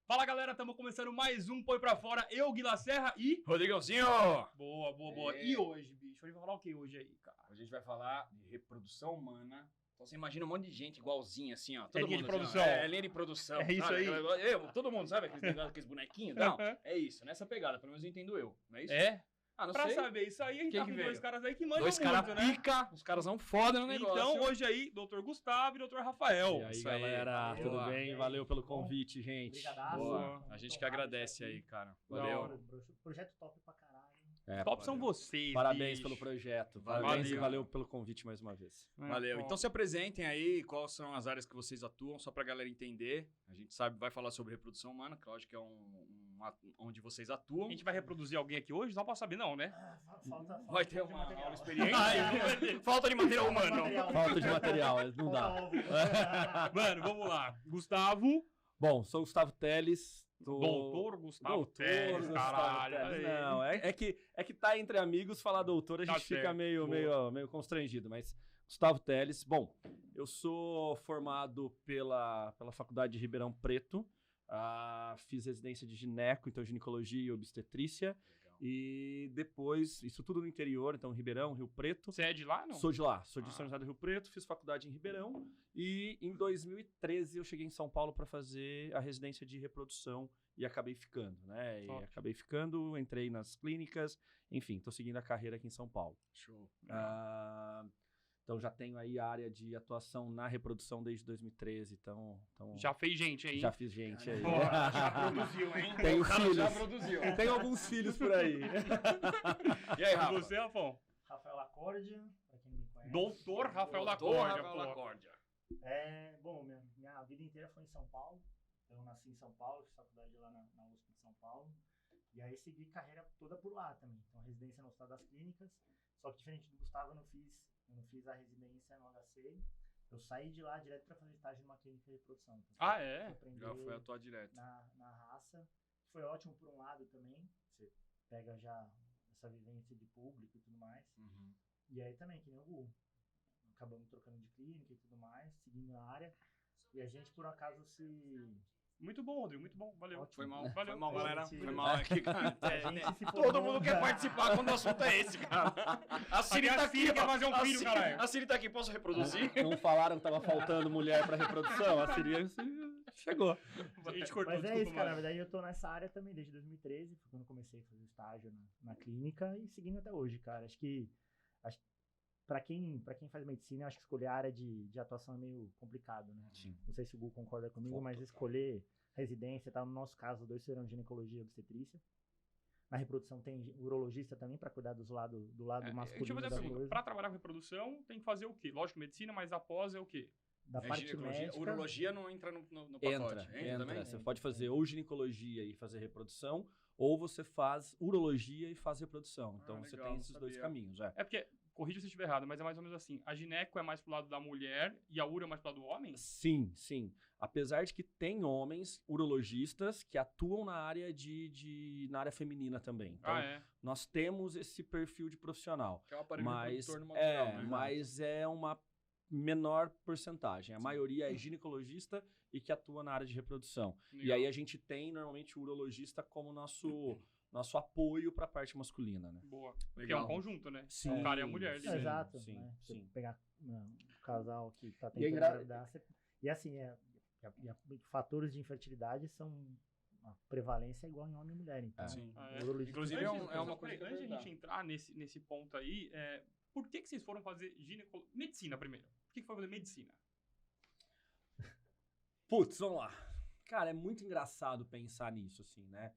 Fala galera, estamos começando mais um Põe Pra Fora. Eu, Gui Lacerra e... Rodrigãozinho! Boa. E hoje, bicho? A gente vai falar o que hoje aí, cara? Hoje a gente vai falar de reprodução humana. Então você imagina um monte de gente igualzinha, assim, ó. Linha de produção. Assim, ó. É linha de produção. É isso sabe? aí. Todo mundo sabe aqueles bonequinhos? Não, é isso, nessa pegada. Pelo menos eu entendo eu. Não é isso? É? Ah, não Pra sei. saber isso aí, a gente Quem tá que com veio? dois caras aí que manjam Dois muito, caras né? pica, os caras são foda no negócio. Então, hoje aí, Dr. Gustavo e Dr. Rafael. E aí, Isso aí, galera, valeu. tudo bem? Valeu pelo convite, gente. Obrigadaço. Boa. A gente que agradece aí, cara. Valeu. Projeto top pra caralho. Top são vocês, Parabéns bicho. pelo projeto. Valeu. Parabéns e valeu pelo convite mais uma vez. Valeu. Então se apresentem aí, quais são as áreas que vocês atuam, só pra galera entender. A gente vai falar sobre reprodução humana, que lógico que é onde vocês atuam. A gente vai reproduzir alguém aqui hoje? Só pra saber não, né? Falta Vai ter de uma material. aula experiente. Falta de material humano. Falta de material, não dá. Mano, vamos lá. Gustavo. Bom, sou Gustavo Teles. Doutor Gustavo Teles, Gustavo caralho. Teles. Aí. Não, é que tá entre amigos falar doutor, a Tá gente fica certo. meio constrangido, mas Gustavo Teles. Bom, eu sou formado pela Faculdade de Ribeirão Preto, fiz residência de gineco, então ginecologia e obstetrícia, e depois, isso tudo no interior, então Ribeirão, Rio Preto. Você é de lá, não? Sou de lá, sou de São José do Rio Preto, fiz faculdade em Ribeirão e em 2013 eu cheguei em São Paulo para fazer a residência de reprodução e acabei ficando, né? Top. E acabei ficando, entrei nas clínicas, enfim, tô seguindo a carreira aqui em São Paulo. Show. Então já tenho aí a área de atuação na reprodução desde 2013, então Já fez gente aí. já fiz gente aí. Pô, já produziu, hein? Tenho O cara filhos. já produziu. Tenho alguns filhos por aí. E aí, E Rafa? você, Rafão? Rafael Lacórdia, pra quem não me conhece. Doutor Rafael Doutor Lacórdia, Rafael pô. Lacórdia. Bom, minha vida inteira foi em São Paulo. Eu nasci em São Paulo, fiz faculdade lá na USP de São Paulo. E aí segui carreira toda por lá também. Então, residência no Hospital das Clínicas. Só que diferente do Gustavo, eu não fiz a residência no HC. Eu saí de lá direto para fazer estágio numa clínica de reprodução. Então, Ah, é? fui aprender Já foi atuar direto. na raça. Foi ótimo por um lado também. Você pega já essa vivência de público e tudo mais. Uhum. E aí também, que nem o Gu. Acabamos trocando de clínica e tudo mais, seguindo a área. E a gente, por acaso, Muito bom, Rodrigo, muito bom. Valeu. Ótimo. Foi mal, Valeu. foi mal, galera. Gente. Foi mal aqui, cara. A gente se Todo formou- mundo quer participar quando o assunto é esse, cara. A Siri Aqui tá a Siri aqui, quer ó. fazer um A filho, Siri- caralho. A Siri tá aqui, posso reproduzir? Não falaram que tava faltando mulher para reprodução? A Siri chegou. A gente cortou, Mas é desculpa, isso, cara. Na mano. verdade, eu tô nessa área também desde 2013, foi quando eu comecei a fazer estágio na clínica e seguindo até hoje, cara. Acho que pra quem faz medicina, acho que escolher a área de atuação é meio complicado, né? Sim. Não sei se o Gu concorda comigo, Total. mas escolher residência, tá? No nosso caso, os dois serão ginecologia e obstetrícia. Na reprodução tem urologista também para cuidar do lado Deixa eu masculino fazer a da pergunta. coisa. Pra trabalhar com reprodução, tem que fazer o quê? Lógico, medicina, mas após é o quê? Da parte ginecologia. médica. Urologia não entra no pacote. Entra. também? Você pode fazer ou ginecologia e fazer reprodução, ou você faz urologia e faz reprodução. Então você legal, tem esses não dois sabia. caminhos. É porque, corrija se eu estiver errado, mas é mais ou menos assim. A gineco é mais pro lado da mulher e a uro é mais pro lado do homem? Sim, sim. Apesar de que tem homens urologistas que atuam na área na área feminina também. Então, nós temos esse perfil de profissional. Que é o aparelho Mas reprodutor no modo geral, né? mas é uma menor porcentagem. A maioria é ginecologista e que atua na área de reprodução. E aí a gente tem normalmente o urologista como nosso apoio para a parte masculina, né? Boa. Porque é Legal. um conjunto, né? Sim, O cara e a mulher. ali, sim. né? Exato. sim, Né? Você sim. pegar um casal que tá E é tentando engra- engravidar. E assim, fatores de infertilidade são. A prevalência é igual em homem e mulher. Então, Sim. Ah, é. o urologista- Inclusive, é uma coisa que Antes de a dá. gente entrar nesse ponto aí, por que vocês foram fazer medicina primeiro? Por que foi fazer medicina? Putz, vamos lá. Cara, é muito engraçado pensar nisso, assim, né?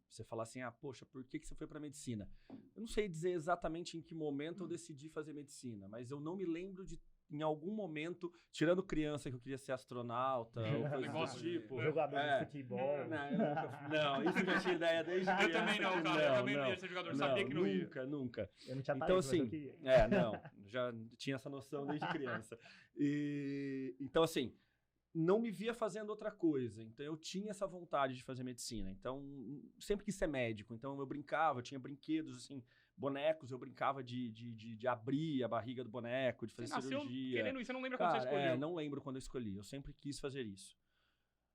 Você falar assim, poxa, por que você foi para medicina? Eu não sei dizer exatamente em que momento eu decidi fazer medicina, mas eu não me lembro de, em algum momento, tirando criança que eu queria ser astronauta, ou coisa Negócio do tipo. Jogador de futebol. Não, isso que eu tinha ideia desde criança. Eu também não, cara. Eu também não ia ser jogador. Sabia que não ia. Nunca. Eu não tinha Então, talento, mas assim, eu queria. já tinha essa noção desde criança. Então, assim, não me via fazendo outra coisa. Então, eu tinha essa vontade de fazer medicina. Então, sempre quis ser médico. Então, eu brincava, eu tinha brinquedos, assim, bonecos. Eu brincava de abrir a barriga do boneco, de fazer Você nasceu cirurgia. querendo isso, você não lembra quando você escolheu? Não lembro quando eu escolhi. Eu sempre quis fazer isso.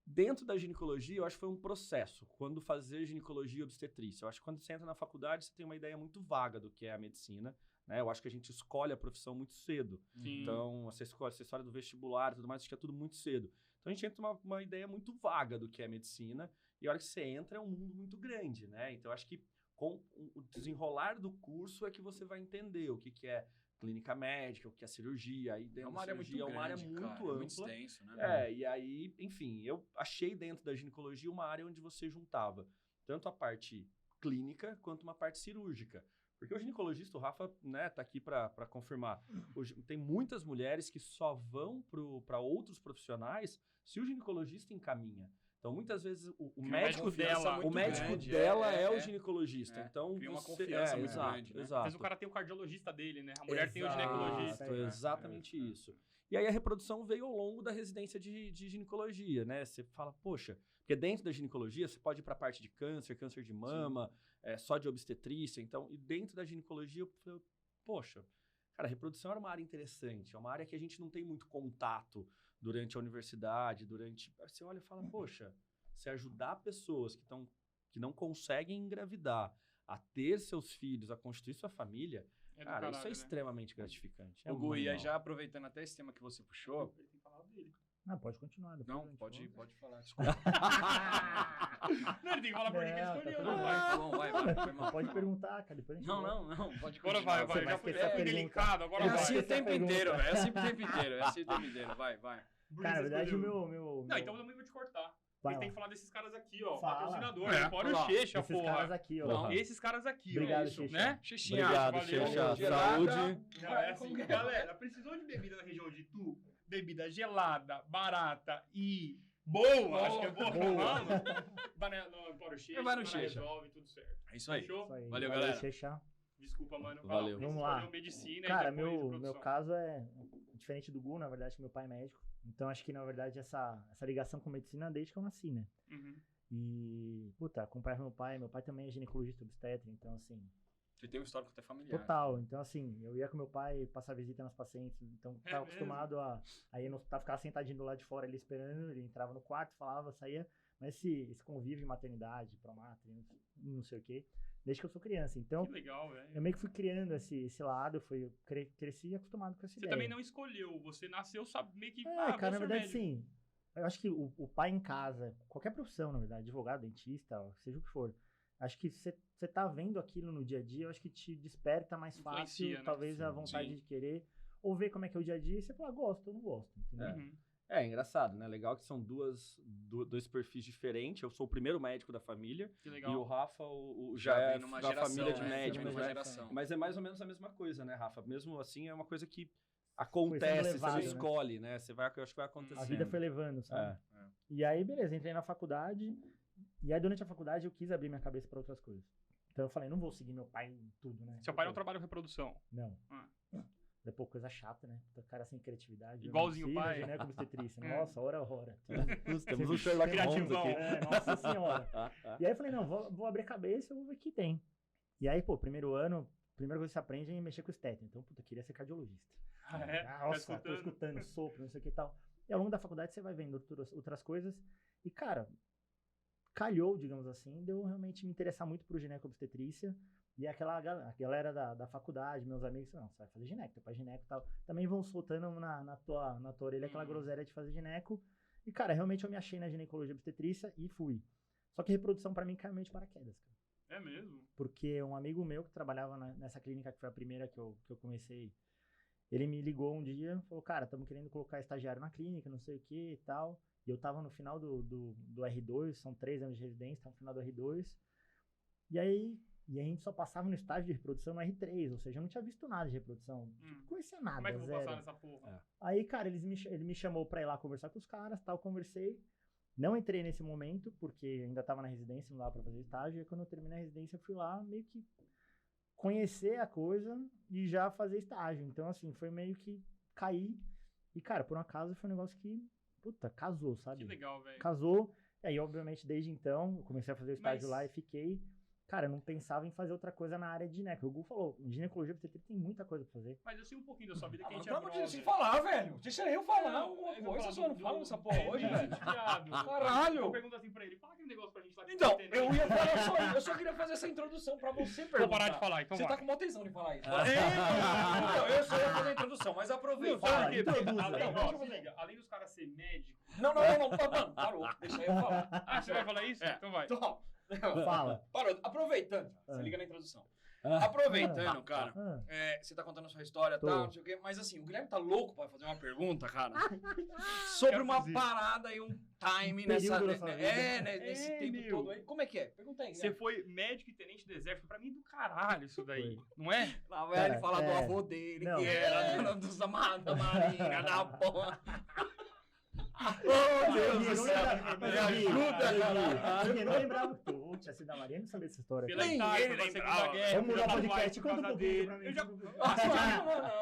Dentro da ginecologia, eu acho que foi um processo. Quando fazer ginecologia e obstetrícia. Eu acho que quando você entra na faculdade, você tem uma ideia muito vaga do que é a medicina, né? Eu acho que a gente escolhe a profissão muito cedo. Sim. Então, você escolhe essa história do vestibular e tudo mais, acho que é tudo muito cedo. Então, a gente entra uma ideia muito vaga do que é medicina. E a hora que você entra, é um mundo muito grande, né? Então, eu acho que com o desenrolar do curso é que você vai entender o que é clínica médica, o que é cirurgia. Aí É uma área muito grande, é uma área muito cara, ampla. é muito extenso, né? E aí, enfim, eu achei dentro da ginecologia uma área onde você juntava tanto a parte clínica quanto uma parte cirúrgica. Porque o ginecologista, o Rafa, né, tá aqui para confirmar. Tem muitas mulheres que só vão para outros profissionais se o ginecologista encaminha. Então, muitas vezes, o médico dela, é o ginecologista. Então, cria uma confiança muito grande, né? Exato. Às vezes o cara tem o cardiologista dele, né? A mulher tem o ginecologista. Exatamente isso. E aí a reprodução veio ao longo da residência de ginecologia, né? Você fala, poxa, porque dentro da ginecologia você pode ir para a parte de câncer de mama, só de obstetrícia. Então, e dentro da ginecologia eu falei, poxa, cara, a reprodução era uma área interessante, é uma área que a gente não tem muito contato durante a universidade, você olha e fala, poxa, você ajudar pessoas que não conseguem engravidar a ter seus filhos, a constituir sua família, cara, isso é extremamente gratificante. Ô, Gu, e aí já aproveitando até esse tema que você puxou... Ele tem que falar dele. Não, pode continuar. Não, pode falar, desculpa. Não, ele tem que falar por ninguém escolheu. Vai. Pode perguntar, cara, depois a gente Não, pode Agora continuar. vai. Já foi delicado, agora É vai. assim o tempo inteiro, velho. É assim o tempo inteiro. Vai. Cara, na verdade, o meu... Não, então eu também vou te cortar. Vai Ele tem lá. que falar desses caras aqui, ó. Fala. Patrocinador, É, não pode olha lá. o Checha, Esses porra. caras aqui, ó. Não, esses caras aqui, Obrigado, ó. Isso, Checha. né? Xixinha. Obrigado, valeu. Checha. Gelada. Saúde. Não, é assim, galera, precisou de bebida na região de Itu? Bebida gelada, barata e boa, acho que é boa. Vai no Checha, Vai no Checha. resolve, tudo certo. É isso aí. Fechou? Isso aí. Valeu, galera. Xexá. Desculpa, mano. Valeu. Vamos lá. Escolheu medicina Cara, e depois meu produção. caso é diferente do Gu, na verdade, que meu pai é médico. Então, acho que, na verdade, essa ligação com medicina desde que eu nasci, né? Uhum. E, puta, acompanhar meu pai também é ginecologista obstetra, então, assim, Você tem um histórico até familiar. total. Então, assim, eu ia com meu pai passar visita nas pacientes, então É tava mesmo? acostumado a ir no hospital, ficar sentadinho do lado de fora ali esperando, ele entrava no quarto, falava, saía, mas esse convívio, maternidade, promatre, não sei o quê, desde que eu sou criança. Então, Que legal, velho. eu meio que fui criando esse lado, eu cresci acostumado com essa Você ideia. também não escolheu, você nasceu meio que... Cara, vou na ser verdade, médico. sim. Eu acho que o pai em casa, qualquer profissão, na verdade, advogado, dentista, seja o que for, acho que você tá vendo aquilo no dia a dia, eu acho que te desperta mais fácil, Influencia, né? talvez, a vontade de querer, ou ver como é que é o dia a dia e você fala, gosto ou não gosto, entendeu? Uhum. É engraçado, né? Legal que são dois perfis diferentes. Eu sou o primeiro médico da família Que e o legal. Rafa já é vem numa da geração, família de né? médicos, Vem numa né? geração. Mas é mais ou menos a mesma coisa, né, Rafa? Mesmo assim, é uma coisa que Foi acontece, sendo você levado, não né? escolhe, né? Eu acho que vai acontecer. A vida foi levando, sabe? E aí, beleza, entrei na faculdade, e aí durante a faculdade eu quis abrir minha cabeça pra outras coisas. Então eu falei, não vou seguir meu pai em tudo, né? Seu pai não trabalha com reprodução. Não. Ah. Depois coisa chata, né? Puta, cara sem criatividade. Igualzinho o pai. Né? Com obstetrícia. É. Nossa, hora. Temos um Sherlock Holmes Criativão. aqui. Nossa senhora. E aí eu falei, não, vou abrir a cabeça e vou ver o que tem. E aí, pô, primeiro ano, a primeira coisa que você aprende é mexer com estética. Então, puta, eu queria ser cardiologista. Nossa, tô escutando sopro, não sei o que e tal. E ao longo da faculdade você vai vendo outras coisas. E, cara, calhou, digamos assim, de eu realmente me interessar muito por gineco-obstetrícia. E aquela galera da faculdade, meus amigos, não, você vai fazer gineco, teu pai é gineco e tal. Também vão soltando na tua orelha aquela groselha de fazer gineco. E, cara, realmente eu me achei na ginecologia obstetrícia e fui. Só que reprodução pra mim caiu meio de paraquedas, cara. É mesmo? Porque um amigo meu que trabalhava nessa clínica, que foi a primeira que eu comecei, ele me ligou um dia, falou, cara, estamos querendo colocar estagiário na clínica, não sei o que e tal. E eu tava no final do R2, são 3 anos de residência, tava no final do R2. E a gente só passava no estágio de reprodução no R3, ou seja, eu não tinha visto nada de reprodução. Não conhecia nada, Como é que eu vou zero. passar nessa porra? Aí, cara, ele me chamou pra ir lá conversar com os caras, tal, conversei. Não entrei nesse momento, porque ainda tava na residência, não dava pra fazer estágio. E quando eu terminei a residência, eu fui lá meio que conhecer a coisa e já fazer estágio. Então, assim, foi meio que cair. E, cara, por um acaso, foi um negócio que, puta, casou, sabe? Que legal, velho. Casou. E aí, obviamente, desde então, eu comecei a fazer o estágio lá e fiquei. cara, eu não pensava em fazer outra coisa na área de gineco. O Gu falou, ginecologia obstetrícia tem muita coisa pra fazer. Mas eu sei um pouquinho da sua vida que a Mano, gente pelo é amor de Deus, sem brother. falar, velho. Deixa eu falar Não, alguma eu vou coisa, falar só não do- fala nessa porra hoje, velho. Viado. Caralho. Eu pergunto assim pra ele, fala aquele negócio pra gente lá. que Então, você entendeu. eu ia falar só isso. Eu só queria fazer essa introdução pra você perguntar. Vou parar de falar, então Você vai. tá com mó tesão de falar isso. É, Então, eu só ia fazer a introdução, mas aproveita. Sabe Fala, por quê? introduza. Além, Não, ó, não, se liga, além dos caras ser médicos... Não, mano, parou. Deixa eu falar. Ah, você vai falar isso? É. Então vai. Então, Fala. parou. Aproveitando, você Ah. liga na introdução. Ah. Aproveitando, cara. Ah, Você tá contando a sua história e Tô. tal, não sei o quê, mas assim, o Guilherme tá louco pra fazer uma pergunta, cara, sobre uma fazer. parada e um time Um nessa, período da sua vida. nesse É, tempo meu. todo aí. Como é que é? Pergunta aí, Você Guilherme. foi médico e tenente do exército. Pra mim, do caralho isso daí. Não é? Lá vai Cara, ele falar do é. avô dele, Não. que era dos da marinha, da porra. Eu Deus do não céu. lembrava, mas Me eu vi, ajuda, eu vi. cara. Eu não lembrava que tu tinha sido da Marinha, não sabia dessa história. Pela Ninguém Itália, pela lembrava. Segunda Guerra. Vamos mudar o pela podcast, por conta um causa pouquinho dele. pra mim. Eu já...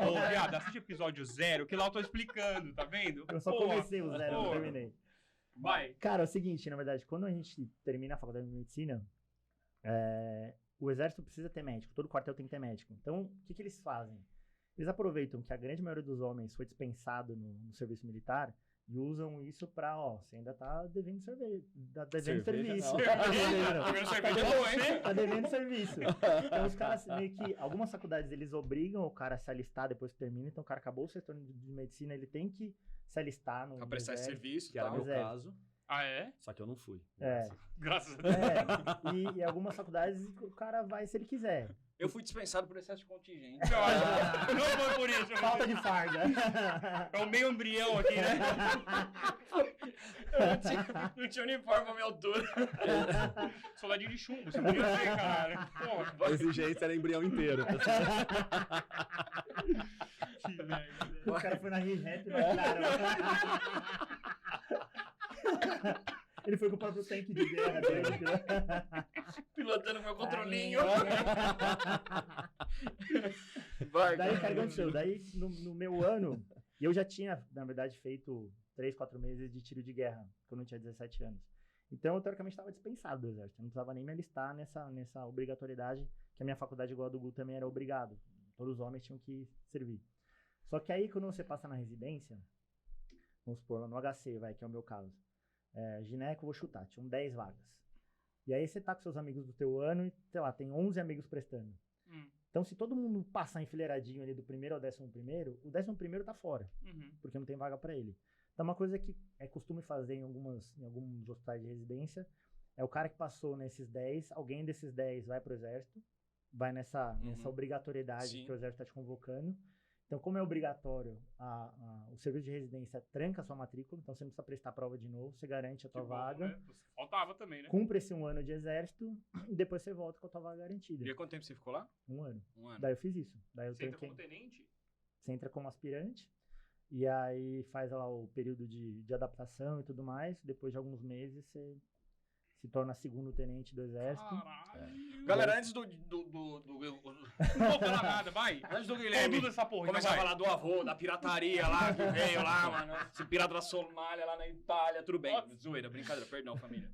Não, Ô, viado, assiste episódio 0, que lá eu tô explicando, tá vendo? Eu só Porra, comecei o 0, não porra. terminei. Vai. Cara, é o seguinte, na verdade, quando a gente termina a faculdade de medicina, o exército precisa ter médico, todo quartel tem que ter médico. Então, o que eles fazem? Eles aproveitam que a grande maioria dos homens foi dispensado no serviço militar e usam isso pra, você ainda tá devendo serviço. Cerveja, serviço. não. Devendo cerveja é bom, hein? Tá devendo serviço. Então os caras meio que. Algumas faculdades eles obrigam o cara a se alistar depois que termina. Então o cara acabou o setor de medicina, ele tem que se alistar no. Pra prestar esse exército. serviço e Que era tal. meu Pois é. caso, Ah, é? só que eu não fui. É. Graças a Deus. E algumas faculdades o cara vai se ele quiser. Eu fui dispensado por excesso de contingente. Não, acho que não foi por isso. Falta de farda. É o meio embrião aqui, né? Eu não tinha uniforme pra minha altura. Soldadinho de chumbo, você podia ser, caralho. Pô, A exigência era embrião inteiro. que merda. O cara foi na ReHap e não tiraram. Ele foi com o próprio tanque de guerra dele. Pilotando meu controlinho. Vai, Daí, cara, o que aconteceu? Daí, no meu ano, eu já tinha, na verdade, feito 3, 4 meses de tiro de guerra, quando eu tinha 17 anos. Então, eu, teoricamente, estava dispensado do exército. Eu não precisava nem me alistar nessa obrigatoriedade, que a minha faculdade, igual a do Gu, também era obrigado. Todos os homens tinham que servir. Só que aí, quando você passa na residência, vamos supor, lá no HC, que é o meu caso, gineco, vou chutar, tinham 10 vagas. E aí, você tá com seus amigos do teu ano e, sei lá, tem 11 amigos prestando. Então, se todo mundo passar enfileiradinho ali do primeiro ao 11º, o 11º tá fora, porque não tem vaga pra ele. Então, uma coisa que é costume fazer em alguns hospitais de residência é o cara que passou nesses 10, alguém desses 10 vai pro exército, vai nessa obrigatoriedade Sim. que o exército tá te convocando. Então, como é obrigatório, o serviço de residência tranca a sua matrícula, então você não precisa prestar prova de novo, você garante a tua vaga, Né? Faltava também, né? cumpre esse 1 ano de exército e depois você volta com a tua vaga garantida. E há quanto tempo você ficou lá? 1 ano. Um ano. Daí eu fiz isso. Daí eu Você entra tranquei. como tenente? Você entra como aspirante e aí faz lá o período de adaptação e tudo mais. Depois de alguns meses você se torna segundo tenente do exército. Caralho. Galera, antes do Não vou falar nada, vai. antes do Tudo Guilherme essa porra. começar a então vai. falar do avô, da pirataria lá, que veio lá, mano. Esse pirata da Somália lá na Itália, tudo bem. Nossa. Zoeira, brincadeira, perdão, família.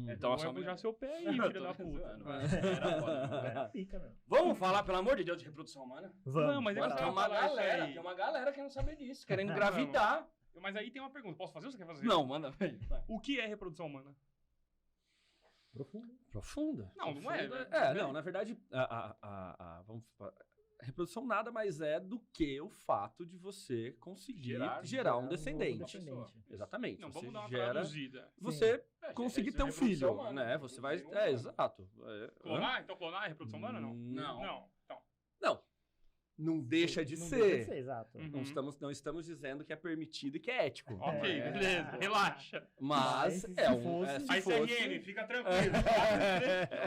Então só vai puxar seu pé aí, Eu filho tô da puta. zoando, mas era foda. É, pica, meu. Vamos falar, pelo amor de Deus, de reprodução humana? Não, mas bora eu Tem lá. vou falar isso aí. tem uma galera que não sabe disso, querendo Não. engravidar. Mas aí tem uma pergunta. Posso fazer ou você quer fazer? Não, manda, velho. vai. O que é reprodução humana? Profundo. Profunda. Não, não é, Profunda. né? Não, na verdade, a reprodução nada mais é do que o fato de você conseguir gerar um descendente. Exatamente. Não, você vamos dar uma gera, traduzida. você É, conseguir isso ter é um reprodução filho, humana, né? Você vai, reprodução humana. exato. Clonar? Então clonar é reprodução humana ou não? Não. Não. Então. Não deixa de Não ser. deixa de ser, exato. Uhum. Não estamos dizendo que é permitido e que é ético. Ok, É. beleza. Relaxa. Mas Mas, é se um. fosse- é, se Aí fosse- CRM, fica tranquilo. Estamos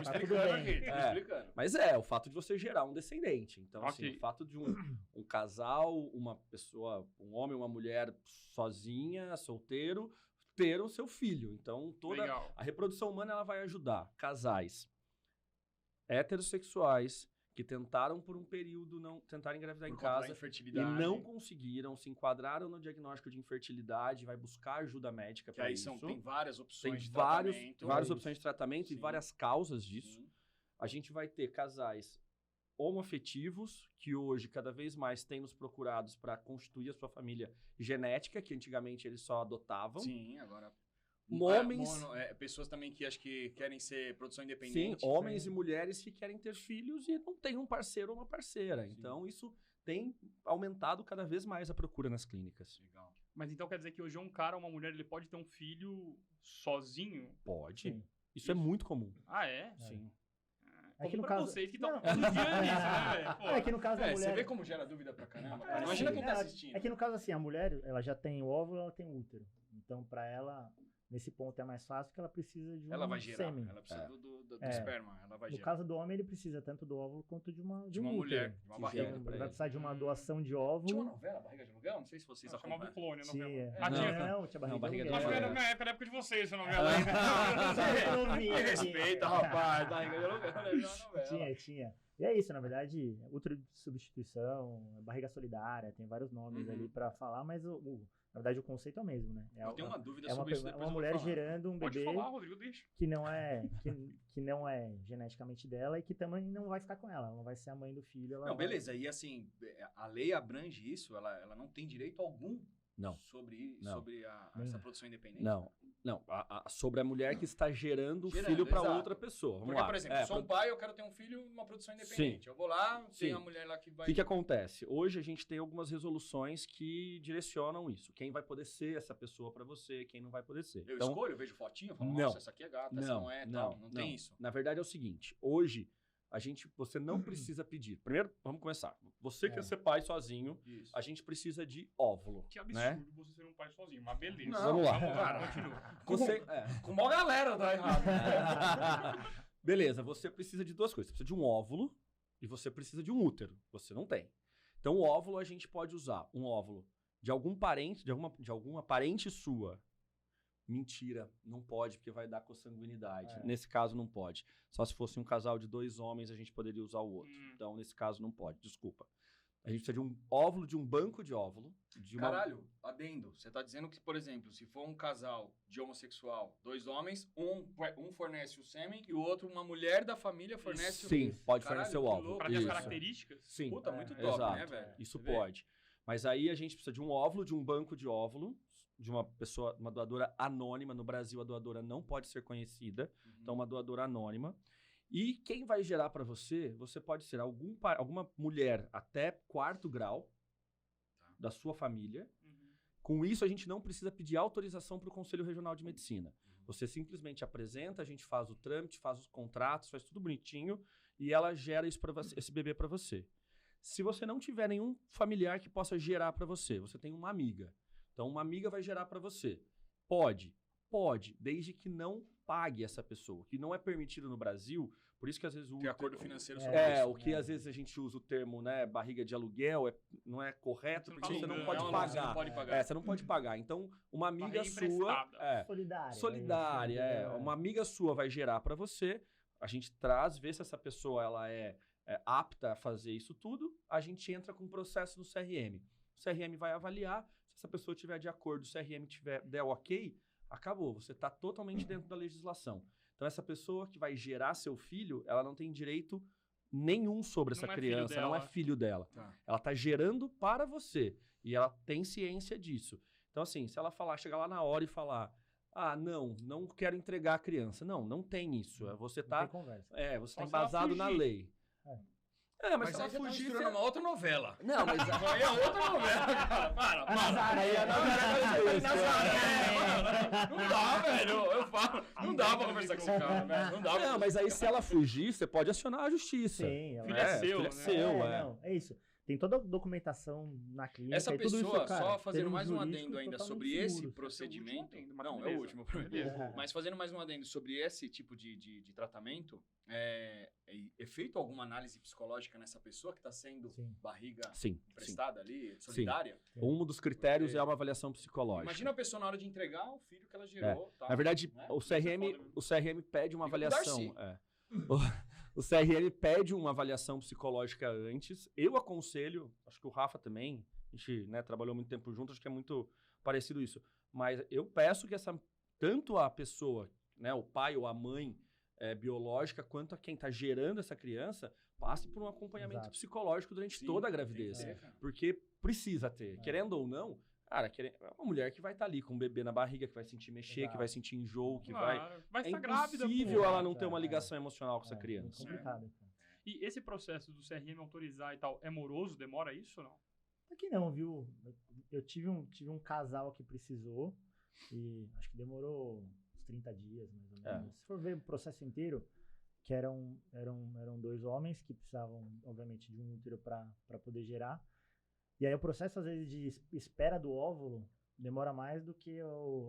Tá tudo explicando bem. aqui, estamos É. explicando. Mas é o fato de você gerar um descendente. Então, assim, Ok. o fato de um casal, uma pessoa, um homem, uma mulher sozinha, solteiro, ter o seu filho. Então, toda Legal. a reprodução humana ela vai ajudar casais heterossexuais que tentaram por um período tentaram engravidar em Por conta da casa e infertilidade. não conseguiram, se enquadraram no diagnóstico de infertilidade, vai buscar ajuda médica Que para aí isso. tem várias opções Tem de várias tratamento. opções de tratamento e Sim. várias causas disso. Sim. a gente vai ter casais homoafetivos, que hoje cada vez mais têm nos procurados para constituir a sua família genética, que antigamente eles só adotavam. Sim, agora... Homens... pessoas também que acho que querem ser produção Sim, independente. homens e mulheres que querem ter filhos e não tem um parceiro ou uma parceira. Sim. Então, isso tem aumentado cada vez mais a procura nas clínicas. Legal. Mas então quer dizer que hoje um cara ou uma mulher, ele pode ter um filho sozinho? Pode. Sim. Isso é muito comum. Ah, é? Sim. É que Como no pra caso- vocês que estão Não. todo dia nisso, né, velho? Pô. É que no caso da mulher... Você vê como gera dúvida pra caramba? É, Imagina sim, quem tá é, assistindo. É que no caso assim, a mulher, ela já tem o óvulo, ela tem o útero. Então, pra ela, nesse ponto é mais fácil, porque ela precisa de um Ela vai gerar, sêmen. ela precisa do É. esperma, ela vai No gerar. caso do homem, ele precisa tanto do óvulo quanto de De um uma mulher, útero. de uma Que barriga. gera Ele pra vai ele. precisar de uma doação de Tinha uma óvulo. novela, Barriga de Aluguel? Não sei se vocês Chamava acompanham. clone, a Sim, novela. é. Ah, tinha. Não, tinha barriga, Barriga de Mas foi Aluguel. na época de vocês, essa novela aí. Me respeita, rapaz. Barriga de Aluguel, né? Uma novela. Tinha. E é isso, na verdade, útero de substituição, barriga solidária, tem vários nomes Uhum. ali pra falar, mas na verdade o conceito é o mesmo, né? Eu tenho uma dúvida é uma, sobre isso, pe- depois uma eu vou mulher falar. gerando um Pode bebê falar, Rodrigo, deixa. que não é geneticamente dela e que também não vai ficar com ela não vai ser a mãe do filho. Ela Não, vai- beleza. E assim, a lei abrange isso, ela não tem direito algum Não. sobre Não. essa produção independente. Não. Sobre a mulher que está gerando o Gerando, filho para exato. outra pessoa. Vamos Porque, lá. por exemplo, sou um pai, eu quero ter um filho numa produção independente. Eu vou lá, Sim. tem a mulher lá que vai... O que acontece? Hoje a gente tem algumas resoluções que direcionam isso. Quem vai poder ser essa pessoa para você, quem não vai poder ser. Eu escolho, eu vejo fotinho, eu falo, Não. nossa, essa aqui é gata, essa não é, tal. Não tem isso. Na verdade é o seguinte, hoje você não precisa pedir. Primeiro, vamos começar. Você quer ser pai sozinho, Isso. a gente precisa de óvulo. Que absurdo né? você ser um pai sozinho, mas beleza. Não, Vamos lá. Cara, continua. Você, Com maior galera dá errado. Beleza, você precisa de duas coisas. Você precisa de um óvulo e você precisa de um útero. Você não tem. Então, o óvulo a gente pode usar um óvulo de algum parente, de alguma parente sua. Mentira, não pode, porque vai dar consanguinidade. Nesse caso, não pode. Só se fosse um casal de 2 homens, a gente poderia usar o outro. Então, nesse caso, não pode. Desculpa. A gente precisa de um óvulo, de um banco de óvulo. Caralho, adendo. Você tá dizendo que, por exemplo, se for um casal de homossexual, 2 homens, um fornece o sêmen e o outro, uma mulher da família, fornece Sim, pode Caralho, fornecer o que óvulo. louco. Pra ter as Isso. características? Sim. Puta, muito top, Exato. né, velho? Isso Você vê? pode. Mas aí a gente precisa de um óvulo, de um banco de óvulo, de uma pessoa, uma doadora anônima. No Brasil, a doadora não pode ser conhecida. Então, uma doadora anônima. E quem vai gerar para você pode ser alguma mulher até 4º grau da sua família. Com isso, a gente não precisa pedir autorização para o Conselho Regional de Medicina. Você simplesmente apresenta, a gente faz o trâmite, faz os contratos, faz tudo bonitinho e ela gera isso esse bebê para você. Se você não tiver nenhum familiar que possa gerar para você, você tem uma amiga. Então, uma amiga vai gerar para você. Pode, desde que não pague essa pessoa, que não é permitido no Brasil. Por isso que às vezes Tem acordo financeiro sobre o que às vezes a gente usa o termo, né, barriga de aluguel, não é correto, Você não porque tá você não alugando, pode não, pagar. Você não pode pagar. Você não pode pagar. Então, uma amiga Barriga sua, emprestada. Solidária. uma amiga sua vai gerar para você. A gente vê se essa pessoa ela é apta a fazer isso tudo. A gente entra com um processo no CRM. O CRM vai avaliar. Se essa pessoa estiver de acordo, o CRM der o ok, acabou. Você está totalmente dentro da legislação. Então, essa pessoa que vai gerar seu filho, ela não tem direito nenhum sobre essa Não é filho criança, não é dela. filho dela. Tá. Ela está gerando para você. E ela tem ciência disso. Então, assim, se ela chegar lá na hora e falar, não quero entregar a criança. Não tem isso. Você Não tá, tem conversa. você Só tá se ela embasado na fugir. lei. Mas Mas se aí ela você tá fugir, misturando uma outra novela. Não, mas Aí é outra novela, cara. Para. Aí a Não dá, velho. Eu falo. Não dá pra conversar com esse cara, velho. Não dá pra Não, mas aí se ela fugir, você pode acionar a justiça. Sim, ela Filho é seu, filho né? é seu, Não, é isso. Tem toda a documentação na clínica. Essa e tudo pessoa, isso, cara, só fazendo termos mais um jurídicos adendo ainda totalmente sobre esse seguros. procedimento. adendo, mas Não, é o beleza. último. Beleza. Mas fazendo mais um adendo sobre esse tipo de tratamento, é feito alguma análise psicológica nessa pessoa que está sendo Sim. barriga Sim. emprestada ali, solidária? Um dos critérios é uma avaliação psicológica. Imagina a pessoa na hora de entregar o filho que ela gerou. Tá, Na verdade, né? o Isso é CRM, foda, viu? o CRM pede uma Liga pro avaliação. O CRM pede uma avaliação psicológica antes. Eu aconselho, acho que o Rafa também, a gente trabalhou muito tempo junto, acho que é muito parecido isso. Mas eu peço que tanto a pessoa, o pai ou a mãe, biológica, quanto a quem está gerando essa criança, passe por um acompanhamento Exato. psicológico durante Sim, toda a tem gravidez. que ter, cara. Porque precisa ter. Querendo ou não, cara, é uma mulher que vai estar ali com um bebê na barriga, que vai sentir mexer, Exato. que vai sentir enjoo, que Claro, vai É estar grávida, impossível pô. ela não ter É, uma é. ligação emocional com essa É criança. complicado. Cara. E esse processo do CRM autorizar e tal, é moroso? Demora isso ou não? Aqui não, viu? Eu tive um casal que precisou e acho que demorou uns 30 dias, mais ou menos. Se for ver o processo inteiro, que eram 2 homens que precisavam, obviamente, de um útero para poder gerar. E aí o processo, às vezes, de espera do óvulo demora mais do que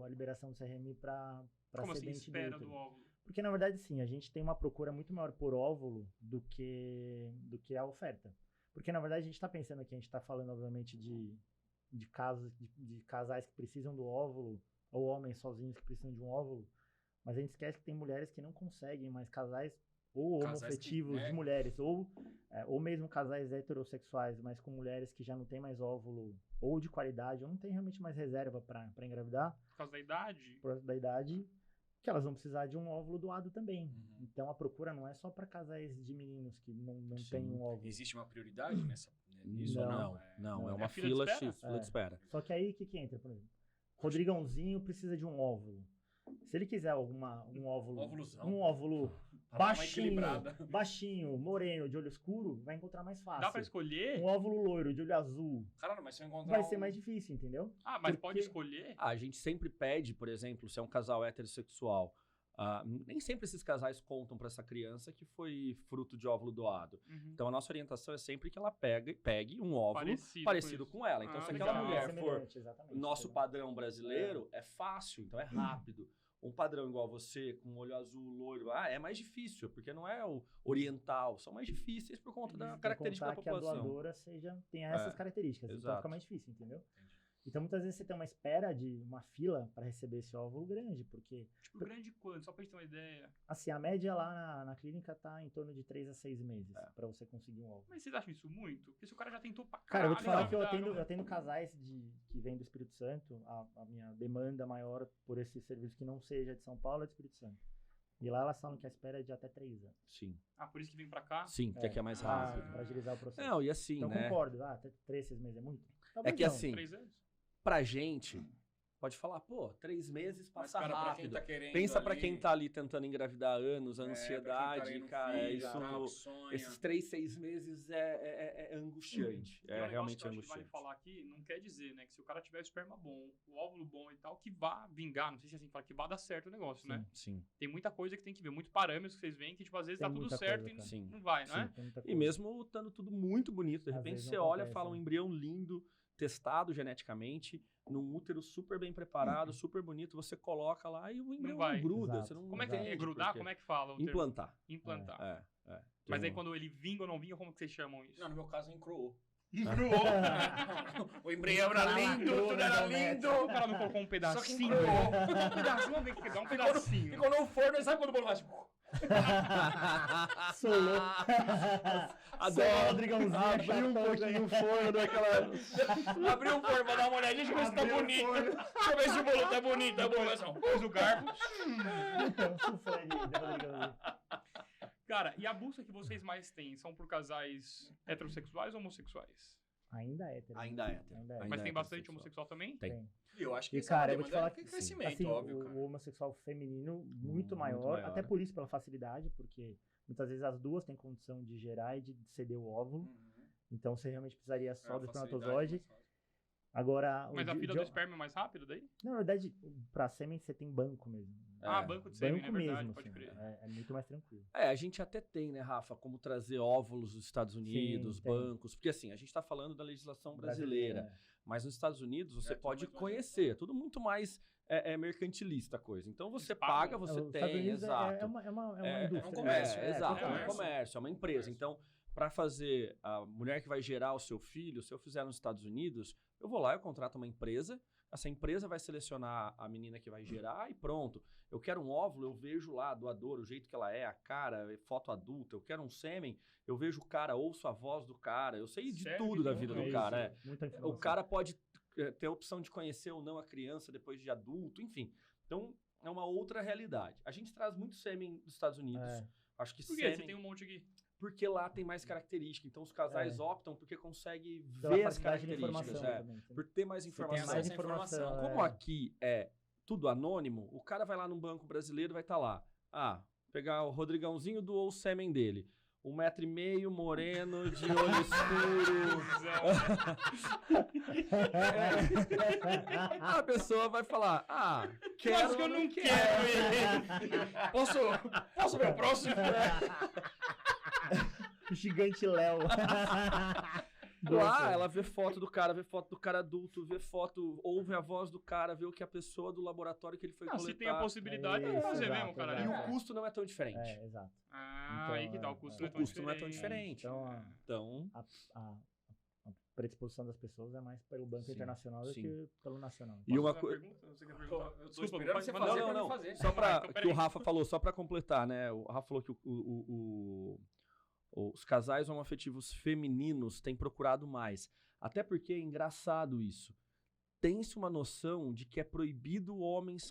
a liberação do CRM para Como assim, sedente do espera útero. do óvulo? Porque, na verdade, sim, a gente tem uma procura muito maior por óvulo do que a oferta. Porque, na verdade, a gente está pensando aqui, a gente está falando, obviamente, de casos, de casais que precisam do óvulo, ou homens sozinhos que precisam de um óvulo, mas a gente esquece que tem mulheres que não conseguem, mas casais ou Casais homoafetivos que, né? de mulheres, ou mesmo casais heterossexuais, mas com mulheres que já não têm mais óvulo, ou de qualidade, ou não tem realmente mais reserva para engravidar, Por causa da idade? por causa da idade, que elas vão precisar de um óvulo doado também. Uhum. Então a procura não é só para casais de meninos que não Sim. têm um óvulo. Existe uma prioridade nisso ou Não. não? É É uma fila de fila espera? X, fila de espera. Só que aí o que entra, por exemplo? Rodrigãozinho precisa de um óvulo. Se ele quiser um óvulo, Óvulozão. um óvulo Pra dar uma baixinho, equilibrada. baixinho, moreno, de olho escuro, vai encontrar mais fácil. Dá pra escolher? Um óvulo loiro, de olho azul, Caralho, mas se eu encontrar vai ser mais difícil, entendeu? Ah, mas Porque- pode escolher? A gente sempre pede, por exemplo, se é um casal heterossexual, nem sempre esses casais contam para essa criança que foi fruto de óvulo doado. Uhum. Então a nossa orientação é sempre que ela pegue um óvulo parecido com ela. Então Ah, se legal. aquela mulher for Semelhante, exatamente. nosso padrão brasileiro, é fácil, então é rápido. Um padrão igual você, com olho azul, loiro, é mais difícil, porque não é o oriental, são mais difíceis por conta da Sem característica da contar que a população. doadora tenha essas características, então exato. fica mais difícil, entendeu? Então muitas vezes você tem uma espera de uma fila para receber esse óvulo grande, porque Tipo, grande quanto? Só pra gente ter uma ideia. assim, a média lá na clínica tá em torno de 3 a 6 meses para você conseguir um óvulo. Mas vocês acham isso muito? Porque se o cara já tentou pra Cara, caralho... eu vou te falar que engravidar, eu atendo casais que vêm do Espírito Santo, a minha demanda maior por esse serviço que não seja de São Paulo é do Espírito Santo. E lá elas falam que a espera é de até 3 anos. Sim, Ah, por isso que vem pra cá? sim, que aqui é mais pra rápido. agilizar o processo. Não, e assim, então né? concordo, até 3, 6 meses é muito? É Talvez que não. assim, 3 anos? pra gente, pode falar, pô, 3 meses Mas, passa cara, pra quem rápido. tá querendo Pensa pra ali, quem tá ali tentando engravidar há anos, a pra quem tá ansiedade, querendo cara, filho, isso, tá, que sonha. esses 3, 6 meses é angustiante. E um negócio Realmente que eu acho que vale angustiante. falar aqui, não quer dizer, né, que se o cara tiver o esperma bom, o óvulo bom e tal, que vá vingar, não sei se é assim fala, que vá dar certo o negócio, né? Sim. Tem muita coisa que tem que ver, muito parâmetros que vocês veem que, tipo, às vezes Tem tá tudo muita certo coisa, e cara. Sim. não vai, não é? Sim, tem muita E coisa. mesmo estando tudo muito bonito, de Às repente vezes você não olha, acontece, fala um né? embrião lindo, testado geneticamente, num útero super bem preparado, super bonito, você coloca lá e o embrião não, vai. gruda. Exato. Você não Como é que é entende grudar? por quê. Como é que fala? O termo? Implantar. Implantar. É. Mas Tem aí um- quando ele vinga ou não vinga, como que vocês chamam isso? Não, no meu caso, encroou. Encruou. O embrião era lindo, Lacrou, tudo né, era Domete? lindo. O cara não colocou um pedacinho. encruou. Um pedacinho, vamos ver que dá um pedacinho. Ficou no forno, e sabe quando o bolo vai tipo... Solou. Adoro. Solou, Rodrigãozinho, Abriu um chatão, pouquinho o forno daquela... Abriu o forno pra dar uma olhadinha, deixa eu ver se tá Abriu o bonito. forno. Deixa eu ver se o bolo tá bonito, tá bom, assim, ó. Pôs o garfo. Suflé de Rodrigãozinho. Cara, e a busca que vocês mais têm são por casais heterossexuais ou homossexuais? Ainda é hétero. Ainda é hétero. Ainda é. Mas Ainda tem é bastante heterossexual. homossexual também? Tem. Eu acho que E, isso é uma cara, eu vou te demanda falar de que crescimento, assim, óbvio, o cara. homossexual feminino muito Muito maior, maior. até por isso, pela facilidade, porque muitas vezes as duas têm condição de gerar e de ceder o óvulo, Uhum. então você realmente precisaria só É, do a facilidade, espermatozoide. mais fácil. Agora, Mas a fila do esperma é mais rápido daí? na verdade, pra sêmen você tem banco mesmo. Ah, banco de sêmen, é Banco verdade, mesmo, pode assim, crer. é muito mais tranquilo. A gente até tem, né, Rafa, como trazer óvulos dos Estados Unidos, tem. bancos, porque assim, a gente tá falando da legislação brasileira, mas nos Estados Unidos você É, tudo pode muito mais conhecer, tudo muito mais mercantilista a coisa. Então você Eles pagam. paga, você Os Estados tem, Unidos exato. É uma É indústria. um comércio, né? exato, é um comércio. comércio, é uma empresa. Então, para fazer a mulher que vai gerar o seu filho, se eu fizer nos Estados Unidos, eu vou lá, eu contrato uma empresa, essa empresa vai selecionar a menina que vai gerar e pronto. Eu quero um óvulo, eu vejo lá a doadora, o jeito que ela é, a cara, foto adulta. Eu quero um sêmen, eu vejo o cara, ouço a voz do cara, eu sei de Sério? tudo da Que vida louco do é cara. Muita O informação. cara pode ter a opção de conhecer ou não a criança depois de adulto, enfim. Então, é uma outra realidade. A gente traz muito sêmen dos Estados Unidos. Acho que Por quê? sêmen... Você tem um monte aqui. Porque lá tem mais característica. Então, os casais optam porque conseguem Pela ver as facilidade de características. informação também, entendeu? Por ter mais Você tem informação. acesso à informação. Como aqui é tudo anônimo, o cara vai lá num banco brasileiro, vai estar lá. Pegar o Rodrigãozinho, doou o sêmen dele. 1,5 m, moreno, de olho escuro. A pessoa vai falar, quero, Acho que eu não quero ele. Posso ver o próximo? O gigante Léo. Lá, ela vê foto do cara adulto, vê foto, ouve a voz do cara, vê o que a pessoa do laboratório que ele foi coletar. Se tem a possibilidade, É dá pra fazer isso, mesmo, exato, cara. E exato. o custo não é tão diferente. Exato. Então, aí que tá, o custo, não é tão diferente. Então, Então, a predisposição das pessoas é mais pelo banco Sim, internacional do sim. que pelo nacional. E uma coisa. coisa... Você quer perguntar? Eu tô Desculpa, esperando pode você mandar. fazer Não, pra não. mim fazer. Só pra Então, que peraí. o Rafa falou, só pra completar, né? O Rafa falou que os casais homoafetivos femininos têm procurado mais. Até porque é engraçado isso. Tem-se uma noção de que é proibido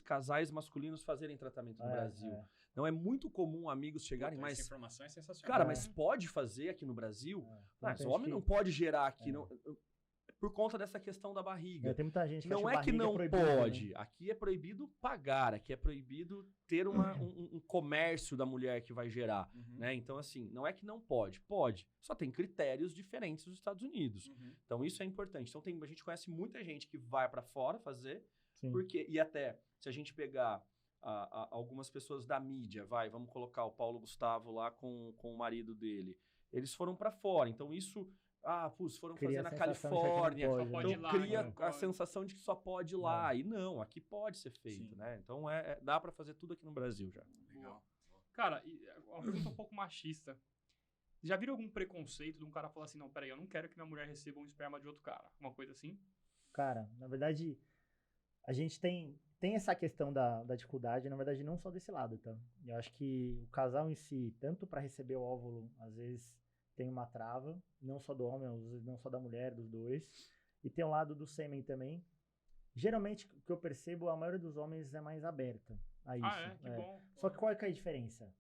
casais masculinos fazerem tratamento no Brasil. Não é muito comum amigos chegarem, Puta, mas... essa informação é sensacional. Cara, mas pode fazer aqui no Brasil? Mas Tem o homem gente não pode gerar aqui. Não, por conta dessa questão da barriga. Tem muita gente que Não acha é que barriga não proibido, pode. né? Aqui é proibido pagar. Aqui é proibido ter um comércio da mulher que vai gerar. Uhum. Né? Então, assim, não é que não pode. Pode. Só tem critérios diferentes dos Estados Unidos. Uhum. Então, isso é importante. Então, a gente conhece muita gente que vai para fora fazer. Sim. E até, se a gente pegar algumas pessoas da mídia, vamos colocar o Paulo Gustavo lá com o marido dele. Eles foram para fora. Então, isso... foram Cria fazer na a sensação de que aqui não Califórnia. pode, Só né? pode ir Então lá, cria né? a sensação de que só pode ir lá. E não, aqui pode ser feito, Sim. né? Então dá pra fazer tudo aqui no Brasil já. Legal. Cara, uma pergunta um pouco machista. Já viram algum preconceito de um cara falar assim, não, peraí, eu não quero que minha mulher receba um esperma de outro cara? Uma coisa assim? Cara, na verdade, a gente tem essa questão da dificuldade, na verdade, não só desse lado, tá? Eu acho que o casal em si, tanto para receber o óvulo, às vezes tem uma trava, não só do homem, às vezes não só da mulher, dos dois. E tem o lado do sêmen também. Geralmente, o que eu percebo, a maioria dos homens é mais aberta a isso. Que bom. Só que qual é que é a diferença?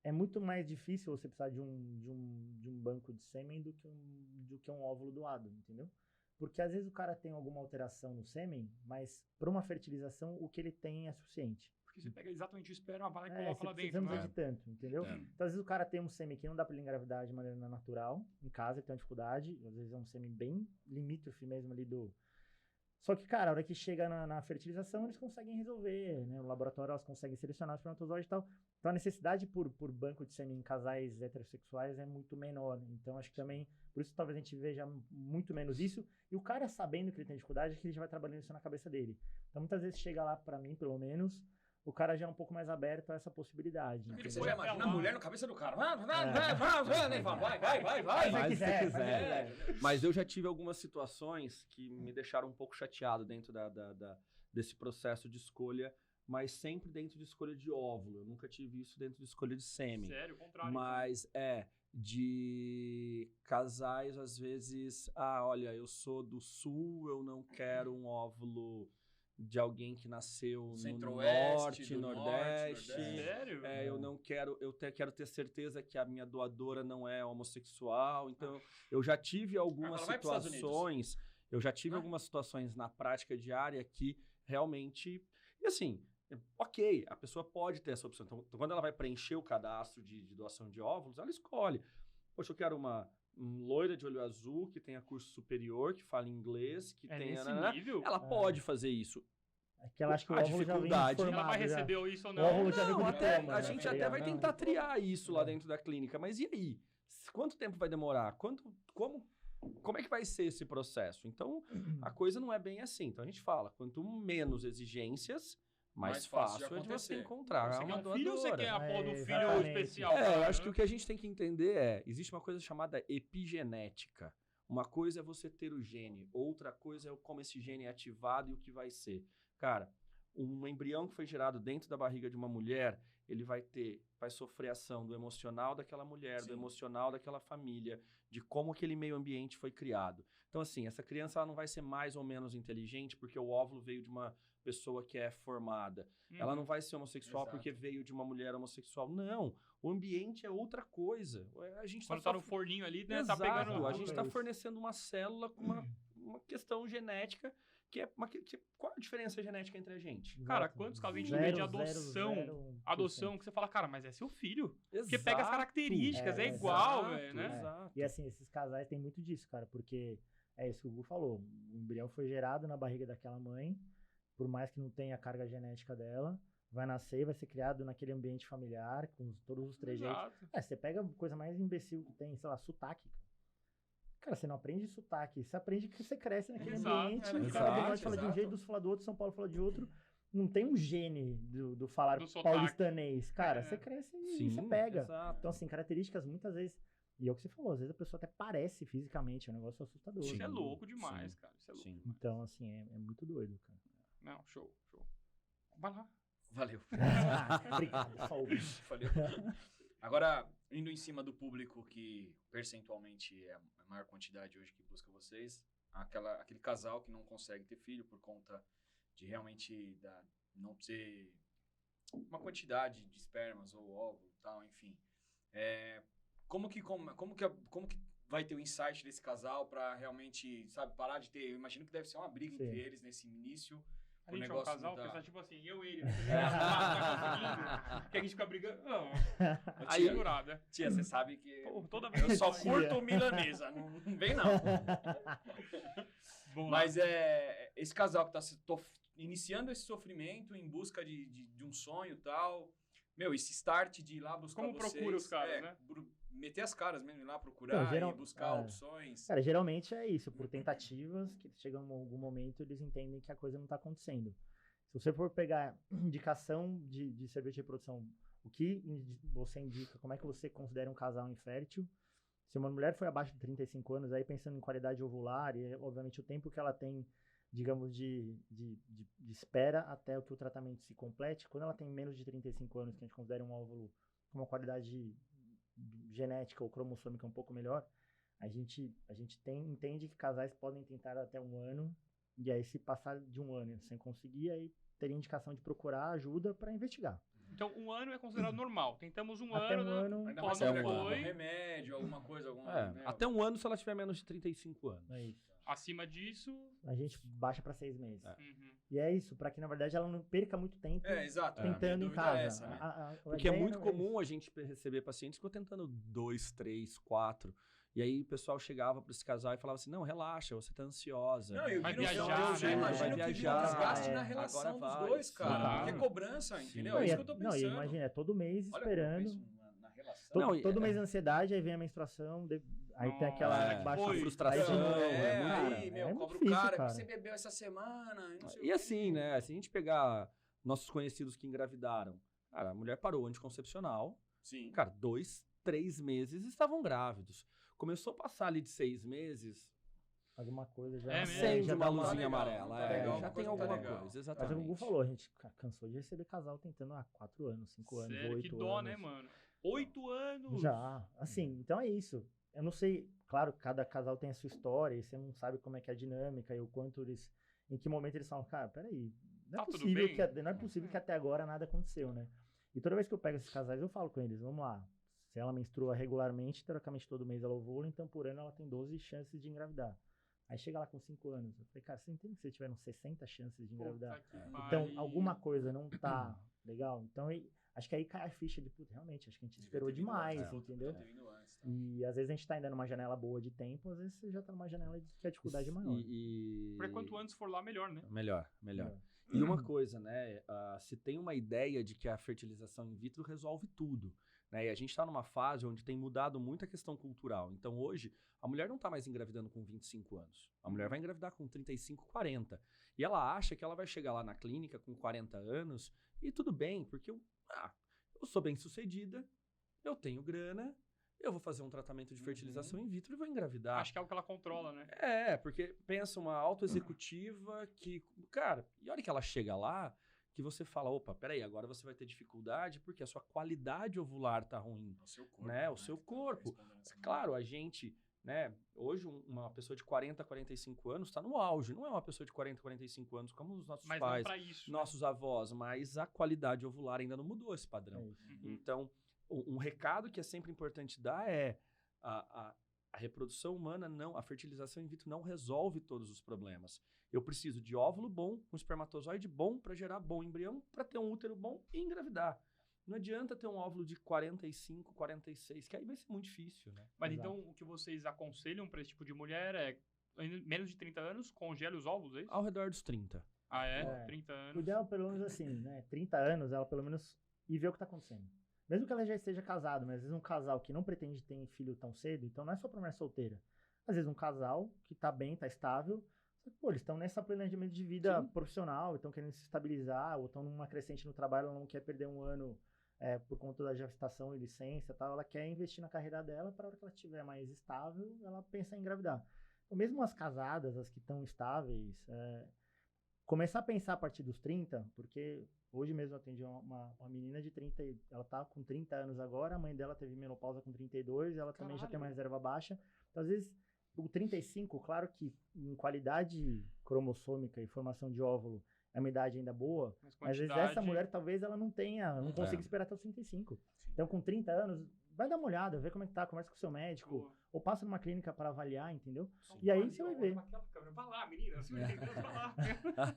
É muito mais difícil você precisar de um banco de sêmen do que um óvulo doado, entendeu? Porque às vezes o cara tem alguma alteração no sêmen, mas para uma fertilização o que ele tem é suficiente. Porque você pega exatamente o esperma, vai lá e coloca lá Você dentro, não né? precisa de tanto, entendeu? Então, às vezes o cara tem um sêmen que não dá pra ele engravidar de maneira natural, em casa, ele tem uma dificuldade, às vezes é um sêmen bem limítrofe mesmo ali do... Só que, cara, a hora que chega na fertilização, eles conseguem resolver, né? No laboratório elas conseguem selecionar os espermatozoides e tal. Então, a necessidade por banco de sêmen em casais heterossexuais é muito menor. Então, acho que também, por isso talvez a gente veja muito menos isso. E o cara, sabendo que ele tem dificuldade, é que ele já vai trabalhando isso na cabeça dele. Então, muitas vezes chega lá pra mim, pelo menos, o cara já é um pouco mais aberto a essa possibilidade. Ele entendeu? você já imagina a mulher na cabeça do cara. Vai. Mas se quiser, quiser. Mas eu já tive algumas situações que me deixaram um pouco chateado dentro desse processo de escolha, mas sempre dentro de escolha de óvulo. Eu nunca tive isso dentro de escolha de sêmen. Sério, o contrário. Mas de casais, às vezes, olha, eu sou do sul, eu não quero um óvulo de alguém que nasceu no Centro-Oeste, norte, do nordeste. Nordeste. Sério? Eu não quero, quero ter certeza que a minha doadora não é homossexual. Então, eu já tive algumas Ela vai pros Estados situações, algumas situações na prática diária que realmente, e assim, ok, a pessoa pode ter essa opção. Então, quando ela vai preencher o cadastro de doação de óvulos, ela escolhe. Poxa, eu quero uma loira de olho azul que tenha curso superior, que fala inglês, que tenha... nesse nível? Ela pode fazer isso. É que ela acha que o A óvulo já vem dificuldade- formado. Ela vai já. receber isso ou O não? óvulo já vem Não, com até, diploma, a né, gente tá até ligado? vai Não, tentar triar isso lá dentro da clínica. Mas e aí? Quanto tempo vai demorar? Como é que vai ser esse processo? Então, a coisa não é bem assim. Então, a gente fala, quanto menos exigências, mais fácil de fácil é de você acontecer. encontrar Você quer uma um filho ou você doadora. quer a porra do É, filho exatamente. especial? Eu cara? acho que o que a gente tem que entender existe uma coisa chamada epigenética. Uma coisa é você ter o gene, outra coisa é como esse gene é ativado e o que vai ser. Cara, um embrião que foi gerado dentro da barriga de uma mulher, ele vai sofrer ação do emocional daquela mulher, do Sim. emocional daquela família, de como aquele meio ambiente foi criado. Então, assim, essa criança ela não vai ser mais ou menos inteligente porque o óvulo veio de uma pessoa que é formada. Ela não vai ser homossexual Exato. porque veio de uma mulher homossexual. Não, o ambiente é outra coisa. A gente Quando só tá no forninho ali, né? Exato, Tá pegando. a gente está isso. fornecendo uma célula com uma questão genética que é qual a diferença genética entre a gente? Cara, Exato. quantos casos a gente não vê de adoção? 0,001%. Adoção, que você fala, cara, mas é seu filho. Porque pega as características, é, É, igual, exato, velho, né? Exato. E assim, esses casais têm muito disso, cara, porque é isso que o Hugo falou. O embrião foi gerado na barriga daquela mãe, por mais que não tenha a carga genética dela, vai nascer, vai ser criado naquele ambiente familiar, com todos os trejeitos. Exato. Você pega a coisa mais imbecil que tem, sei lá, sotaque. Cara, você não aprende sotaque, você aprende que você cresce naquele Exato, ambiente, é, o cara do exato, norte fala de um exato. jeito, do sul fala do outro, São Paulo fala de outro. Não tem um gene do falar Do sotaque. paulistanês. Cara, É. você cresce e Sim, você pega. exato. Então, assim, características muitas vezes. E é o que você falou, às vezes a pessoa até parece fisicamente, é um negócio assustador. Isso é Sim, louco demais, sim, cara. Isso é louco. Sim. demais. Então, assim, é muito doido, cara. Não, show, show. Vai lá. Valeu. Obrigado, saúde. Valeu. Agora, indo em cima do público que percentualmente é a maior quantidade hoje que busca vocês, aquele casal que não consegue ter filho por conta de realmente não ter uma quantidade de espermas ou óvulo e tal, enfim. Como que vai ter o insight desse casal pra realmente, sabe, parar de ter... Eu imagino que deve ser uma briga Sim. entre eles nesse início. A O gente é um negócio casal, não tá- pensar tipo assim, eu e ele. Tá conseguindo? Que a gente fica brigando. Não, Aí, segurada. tia, você sabe que Pô, toda vez eu só que- curto milanesa, não vem não. Vamos lá. Mas esse casal que tá iniciando esse sofrimento em busca de um sonho e tal, meu, esse start de ir lá buscar Como vocês, procura os caras, né? Meter as caras mesmo, ir lá procurar Então, geral- e buscar é. opções. Cara, geralmente é isso, por tentativas, que chegam em algum momento eles entendem que a coisa não tá acontecendo. Se você for pegar indicação de serviço de reprodução, o que você indica, como é que você considera um casal infértil? Se uma mulher foi abaixo de 35 anos, aí pensando em qualidade ovular e, obviamente, o tempo que ela tem, digamos, de espera até que o tratamento se complete, quando ela tem menos de 35 anos, que a gente considera um óvulo com uma qualidade genética ou cromossômica um pouco melhor, a gente entende que casais podem tentar até 1 ano, e aí se passar de 1 ano sem conseguir, aí teria indicação de procurar ajuda para investigar. Então, 1 ano é considerado normal. Tentamos um Até ano, um né? ano, Ainda Pô, mais se não ela tomar foi. um remédio, alguma coisa, né? Até 1 ano se ela tiver menos de 35 anos. é isso. Acima disso... A gente baixa para 6 meses. Uhum. E é isso, para que na verdade ela não perca muito tempo Exato. a minha tentando em dúvida casa. é essa, né? A Porque é ideia muito não é comum a gente receber pacientes que estão tentando 2, 3, 4. E aí o pessoal chegava para esse casal e falava assim, não, relaxa, você tá ansiosa. Não, eu Vai vi no seu viajar, eu já né? imagino Vai que vira um viajar, desgaste é. na relação Agora dos vai, dois, cara. sim. Porque é cobrança, Sim. entendeu? Não, É e isso é- que eu tô não, pensando. e imagina, é todo mês Olha como eu esperando. penso na relação. Não, e- Todo mês ansiedade, aí vem a menstruação, aí tem aquela É, baixa foi. frustração, aí de novo, é muito- cara, aí, meu, é cobra muito o difícil, cara, cara. que você bebeu essa semana, e não sei o E quê. assim, né? Se a gente pegar nossos conhecidos que engravidaram, cara, a mulher parou anticoncepcional, Sim. cara, 2, 3 meses estavam grávidos. Começou a passar ali de 6 meses, alguma coisa já. É mesmo? acende já uma tá luzinha legal, amarela. não tá é, legal, já uma tem coisa não tá alguma legal. coisa, Mas o exatamente. Gugu falou, a gente cansou de receber casal tentando há 4 anos, 5 anos, Sério, 8 que anos. dó, né, mano? 8 anos! Já, assim, então é isso. Eu não sei, claro, cada casal tem a sua história, e você não sabe como é que é a dinâmica e o quanto eles, em que momento eles falam, cara, peraí, não Tá é tudo possível bem? que, não é possível que até agora nada aconteceu, né? E toda vez que eu pego esses casais, eu falo com eles, vamos lá, se ela menstrua regularmente, teoricamente todo mês ela ovula, então por ano ela tem 12 chances de engravidar. Aí chega lá com 5 anos, eu falei, cara, você entende que vocês tiveram 60 chances de engravidar? Puta que Então, pariu. alguma coisa não tá legal. Então, acho que aí cai a ficha de, putz, realmente, acho que a gente Devia esperou ter vindo demais, antes, entendeu? devia ter vindo antes, tá? E às vezes a gente tá ainda numa janela boa de tempo, às vezes você já tá numa janela que a dificuldade é maior. Porque quanto antes for lá, melhor, né? Melhor. E uma coisa, né? Se tem uma ideia de que a fertilização in vitro resolve tudo, né? E a gente está numa fase onde tem mudado muito a questão cultural. Então, hoje, a mulher não está mais engravidando com 25 anos. A mulher vai engravidar com 35, 40. E ela acha que ela vai chegar lá na clínica com 40 anos e tudo bem, porque eu sou bem sucedida, eu tenho grana, eu vou fazer um tratamento de fertilização in vitro e vou engravidar. Acho que é o que ela controla, né? Porque pensa uma autoexecutiva que, cara, e a hora que ela chega lá, que você fala, opa, peraí, agora você vai ter dificuldade porque a sua qualidade ovular tá ruim, O seu corpo. né? O seu corpo. Claro, a gente, né, hoje uma pessoa de 40, 45 anos está no auge, não é uma pessoa de 40, 45 anos como os nossos Mas pais, não pra isso. nossos avós, mas a qualidade ovular ainda não mudou esse padrão. É isso. Uhum. Então, um recado que é sempre importante dar é a reprodução humana não, a fertilização in vitro não resolve todos os problemas. Eu preciso de óvulo bom, um espermatozoide bom para gerar bom embrião, para ter um útero bom e engravidar. Não adianta ter um óvulo de 45, 46, que aí vai ser muito difícil, né? Mas Exato. então o que vocês aconselham pra esse tipo de mulher é menos de 30 anos, congele os óvulos, é isso? Ao redor dos 30. Ah, é? É. 30 O anos. ideal, pelo menos assim, né? 30 anos, ela pelo menos ir ver o que tá acontecendo. Mesmo que ela já esteja casada, mas às vezes um casal que não pretende ter filho tão cedo, então não é só pra mulher solteira. Às vezes um casal que tá bem, tá estável, só que, pô, eles estão nessa planejamento de vida Sim. profissional, estão querendo se estabilizar, ou estão numa crescente no trabalho, ela não quer perder um ano por conta da gestação e licença e tal, ela quer investir na carreira dela para a hora que ela estiver mais estável, ela pensa em engravidar. Então, mesmo as casadas, as que estão estáveis, começar a pensar a partir dos 30, porque hoje mesmo eu atendi uma menina de 30, ela tá com 30 anos agora, a mãe dela teve menopausa com 32, ela também já tem uma reserva baixa. Então, às vezes, o 35, claro que em qualidade cromossômica e formação de óvulo, é uma idade ainda boa, mas às vezes essa mulher talvez ela não tenha, não consiga esperar até os 35. Então, com 30 anos, vai dar uma olhada, vê como é que tá, conversa com o seu médico, Boa. ou passa numa clínica para avaliar, entendeu? Sim. E aí você vai ver. Naquela câmera. Vai lá, menina. Você vai lá.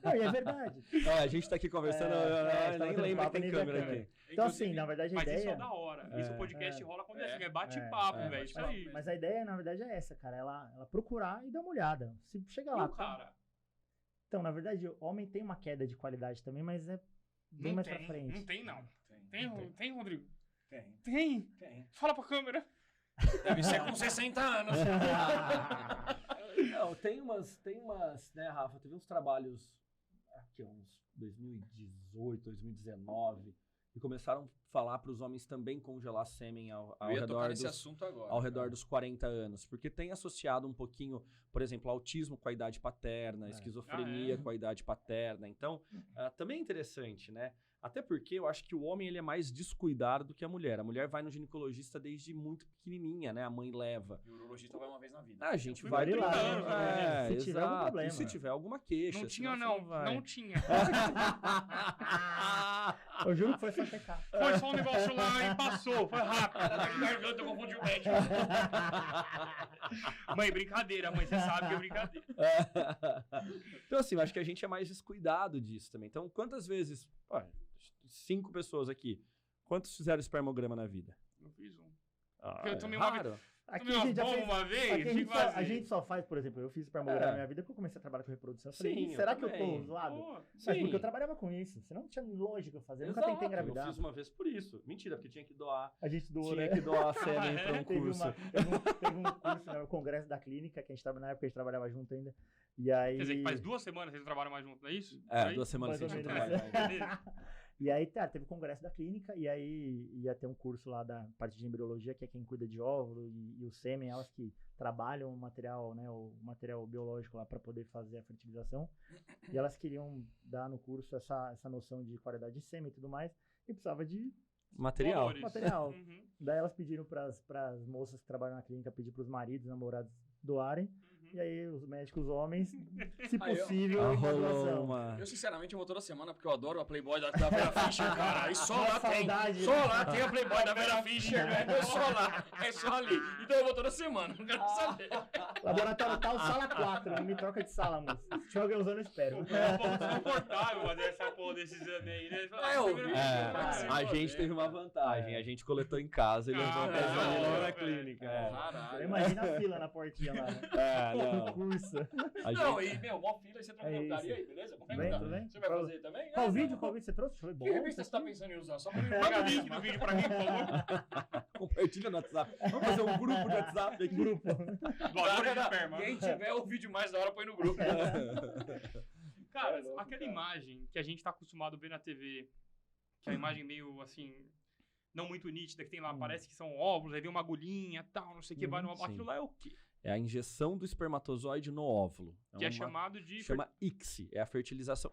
Não, e é verdade. A gente tá aqui conversando, tá nem batendo lembra papo, que tem nem vê a câmera câmera. aqui. Então, assim, na verdade, a Mas isso é ideia... da hora. Isso o podcast rola quando é assim, é bate-papo, velho. Isso bate-papo. aí. Mas a ideia, na verdade, é essa, cara. Ela procurar e dar uma olhada. Se chegar E lá... o cara? Então, na verdade, o homem tem uma queda de qualidade também, mas é bem mais pra frente. Não tem, não. Tem. Tem, Rodrigo? Tem. Tem. Fala pra câmera. Deve ser com 60 anos. Não, tem umas, né, Rafa? Teve uns trabalhos aqui, uns 2018, 2019, e começaram a falar para os homens também congelar sêmen ao Eu ia tocar redor nesse assunto agora. ao redor dos 40 anos, porque tem associado um pouquinho, por exemplo, autismo com a idade paterna, esquizofrenia com a idade paterna. Então, também é interessante, né? Até porque eu acho que o homem ele é mais descuidado do que a mulher. A mulher vai no ginecologista desde muito pequenininha, né? A mãe leva. E o urologista vai uma vez na vida. A gente fui vai com 30 lá, anos, né? se tiver algum Exato. problema. E se tiver alguma queixa. Não senão tinha, você não. vai. Não tinha. Eu juro que foi só checar. Foi só um negócio lá e passou. Foi rápido. Garganta, eu confundi o médico. Mãe, brincadeira. Mãe, você sabe que é brincadeira. Então, assim, eu acho que a gente é mais descuidado disso também. Então, quantas vezes... 5 pessoas aqui. Quantos fizeram espermograma na vida? Eu fiz um. Eu Eu tomei uma raro. Aqui Tomei umas bombas uma aqui vez. a gente só faz, por exemplo, eu fiz espermograma na minha vida porque eu comecei a trabalhar com reprodução. Eu falei, Sim, eu será que eu também. tô zoado? Pô, Mas Sim. porque eu trabalhava com isso. Senão não tinha lógica eu fazer. Eu nunca Exato, tentei engravidar. Eu fiz uma vez por isso. Mentira, porque tinha que doar. A gente doou, Tinha né? que doar sêmen para um Teve curso. teve um curso, né, o congresso da clínica, que a gente trabalhava na época, a gente trabalhava junto ainda. E aí... Quer dizer, que faz 2 semanas que vocês trabalham mais junto, não é isso? É, Aí? 2 semanas mais sem ou trabalhar. menos. E aí, teve o congresso da clínica, e aí ia ter um curso lá da parte de embriologia, que é quem cuida de óvulo e o sêmen, elas que trabalham o material, né, o material biológico lá para poder fazer a fertilização. E elas queriam dar no curso essa noção de qualidade de sêmen e tudo mais, e precisava de Material. Valores. material. Uhum, Daí elas pediram para as moças que trabalham na clínica, pedir para os maridos, namorados doarem, uhum. e aí os médicos homens, se Aí eu- possível, uma Rolou doação. uma... Eu, sinceramente, eu vou toda semana porque eu adoro a Playboy da Vera Fischer, cara. E só lá tem. Saudade, Só né? lá tem a Playboy da Vera Fischer, velho. É só lá. É só ali. Então eu vou toda semana. Não quero saber. Laboratório tal, sala 4, não me troca de sala, moço. Se tiver alguém usando, eu espero. É um pouco desconfortável fazer essa porra desse exame aí, né? Eu vi. A gente teve uma vantagem. A gente coletou em casa e levou Ah, pra exame lá na velho. clínica. Caralho. Imagina a fila na portinha lá, né? Não. No curso. A Não, gente... e, meu, mó fila, você troca É de lugar. E isso. aí, beleza? Como é Tudo que bem, tá? tudo bem? Você vai fazer também? Qual vídeo você trouxe? Foi bom. Que revista você tá pensando em usar? Só pra mim. Paga o link do vídeo pra mim, por favor. Compartilha no WhatsApp. Vamos fazer um grupo de WhatsApp aqui. Grupo. Doadores de esperma. Quem tiver o vídeo mais da hora, põe no grupo. Cara, É louco, aquela cara. imagem que a gente tá acostumado a ver na TV, que é a imagem meio assim, não muito nítida, que tem lá, parece que são óvulos, aí vem uma agulhinha e tal, não sei o que, vai no óvulo. sim. Aquilo lá é o quê? É a injeção do espermatozoide no óvulo. Que é uma- chamado de... Chama ICSI, é a fertilização.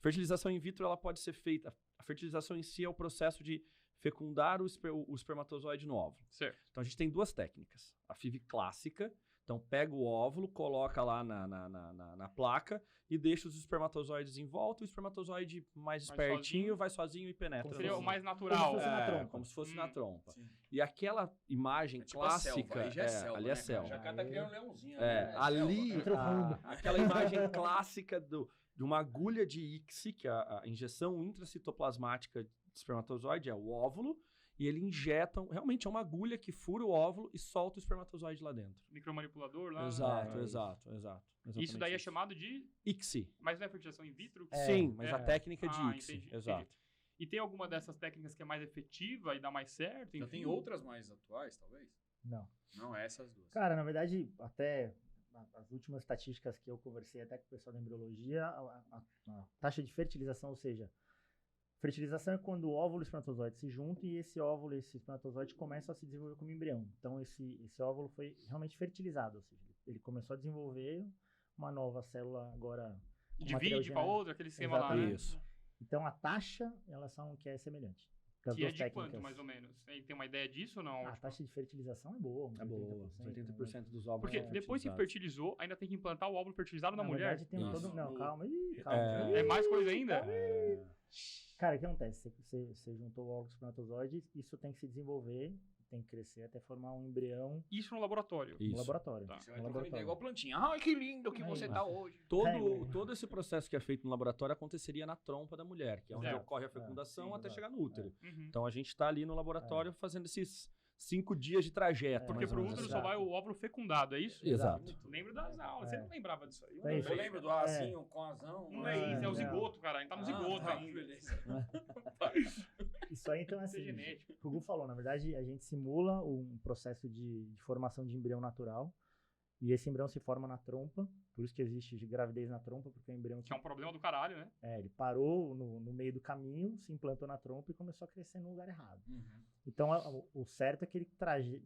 Fertilização in vitro, ela pode ser feita... A fertilização em si é o processo de fecundar o espermatozoide no óvulo. Certo. Então, a gente tem duas técnicas. A FIV clássica, então pega o óvulo, coloca lá na placa e deixa os espermatozoides em volta. O espermatozoide mais espertinho vai sozinho e penetra. Como Seria o no- mais natural. Como se fosse na trompa. como se fosse na trompa. Sim. E aquela imagem É tipo a clássica... selva, aí já é selva, ali né, é selva. cara? Já tá criando um leãozinho. É, né? ali, Selva. aquela imagem clássica de uma agulha de ICSI, que é a injeção intracitoplasmática de espermatozoide, é o óvulo, e ele injeta, realmente é uma agulha que fura o óvulo e solta o espermatozoide lá dentro. Micromanipulador lá. Exato, É, exato. Isso daí é Exatamente chamado de... ICSI. Mas não é fertilização in vitro? Sim, mas É. a técnica de Ah, ICSI. entendi, Exato. entendi. E tem alguma dessas técnicas que é mais efetiva e dá mais certo? Já enfim? tem outras mais atuais, talvez? Não. Não, é essas duas. Cara, na verdade, até as últimas estatísticas que eu conversei até com o pessoal da embriologia, a taxa de fertilização, ou seja, fertilização é quando o óvulo e o espermatozoide se juntam e esse óvulo e esse espermatozoide começam a se desenvolver como embrião. Então, esse óvulo foi realmente fertilizado, ou seja, ele começou a desenvolver uma nova célula agora. com material Divide para genético. outra, aquele esquema lá, né? Exatamente. Isso. Então, a taxa, elas são que é semelhante. Das Que é duas de técnicas. quanto, mais ou menos? Tem uma ideia disso ou não? A Tipo, taxa de fertilização é boa, uns É boa. 80%. Os 80% né? dos óvulos porque são depois que fertilizados. fertilizou, ainda tem que implantar o óvulo fertilizado na mulher. verdade, tem Isso. todo... Não, calma. Ih, É. calma. É mais coisa ainda? Cara, o que acontece? Você juntou o óvulo com o espermatozoide, isso tem que se desenvolver, tem que crescer até formar um embrião Isso no laboratório. no Isso. laboratório. Tá. Você No vai trocando ideia laboratório. igual plantinha. Ai, que lindo que você Aí. tá hoje. Todo esse processo que é feito no laboratório aconteceria na trompa da mulher, que é onde Certo. ocorre a fecundação Sim, até exato. chegar no útero. Uhum. Então a gente está ali no laboratório fazendo esses 5 dias de trajeto. Porque mais ou pro menos útero assim. só vai o óvulo fecundado, é isso? Exato. Lembro das aulas. Você não lembrava disso aí? É isso. Eu lembro do azinho com azão. Não é isso, é o É. zigoto, cara. A gente tá no zigoto tá, ainda. beleza. Isso aí, então, é Isso é assim, genético. o que o Gu falou, na verdade, a gente simula um processo de formação de embrião natural, e esse embrião se forma na trompa, por isso que existe gravidez na trompa, porque o embrião Que é um problema do caralho, né? ele parou no meio do caminho, se implantou na trompa e começou a crescer no lugar errado. Uhum. Então, o certo é que,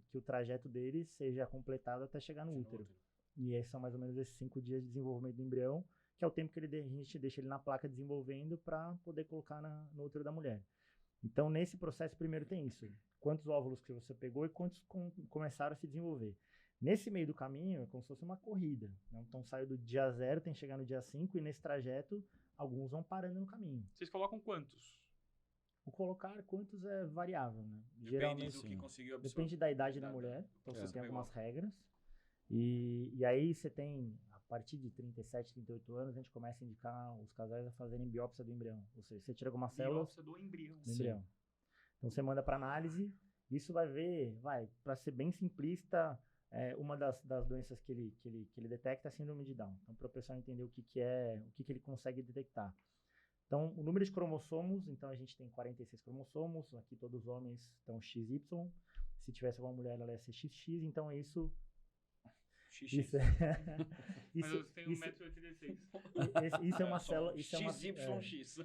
que o trajeto dele seja completado até chegar no útero. E esses são mais ou menos esses 5 dias de desenvolvimento do embrião, que é o tempo que a gente deixa ele na placa desenvolvendo para poder colocar no útero da mulher. Então, nesse processo, primeiro tem isso. Quantos óvulos que você pegou e quantos começaram a se desenvolver. Nesse meio do caminho, é como se fosse uma corrida. Né? Então, saiu do dia 0, tem que chegar no dia 5, e nesse trajeto, alguns vão parando no caminho. Vocês colocam quantos? O colocar quantos é variável, né? Depende Geralmente, do que conseguiu absorver. depende da idade da Da- mulher. Então, do você que tem pegou. algumas regras. E aí você tem, a partir de 37, 38 anos, a gente começa a indicar os casais a fazerem biópsia do embrião. Ou seja, você tira algumas células Biópsia do embrião. do embrião. Então você manda para análise, isso vai ver, para ser bem simplista, uma das doenças que ele detecta é a síndrome de Down. Então, para o pessoal entender o que ele consegue detectar. Então, o número de cromossomos, então a gente tem 46 cromossomos, aqui todos os homens estão XY. Se tivesse alguma mulher, ela ia ser XX, então isso Xixi. isso é Mas eu tenho isso, 1,86m. isso é uma célula, isso é uma, XYX.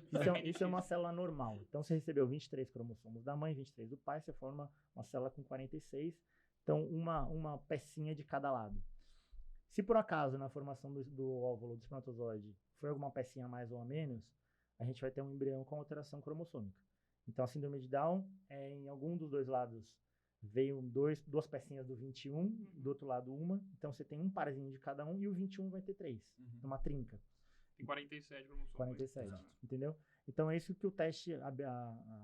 isso é uma célula normal. Então, você recebeu 23 cromossomos da mãe, 23 do pai, você forma uma célula com 46. Então, uma pecinha de cada lado. Se por acaso, na formação do óvulo, do espermatozoide, for alguma pecinha a mais ou a menos, a gente vai ter um embrião com alteração cromossômica. Então, a síndrome de Down, em algum dos dois lados, veio duas pecinhas do 21, do outro lado uma. Então, você tem um parzinho de cada um e o 21 vai ter 3. Uma trinca. Tem 47 cromossomos. 47, Exato. entendeu? Então, é isso que o teste, a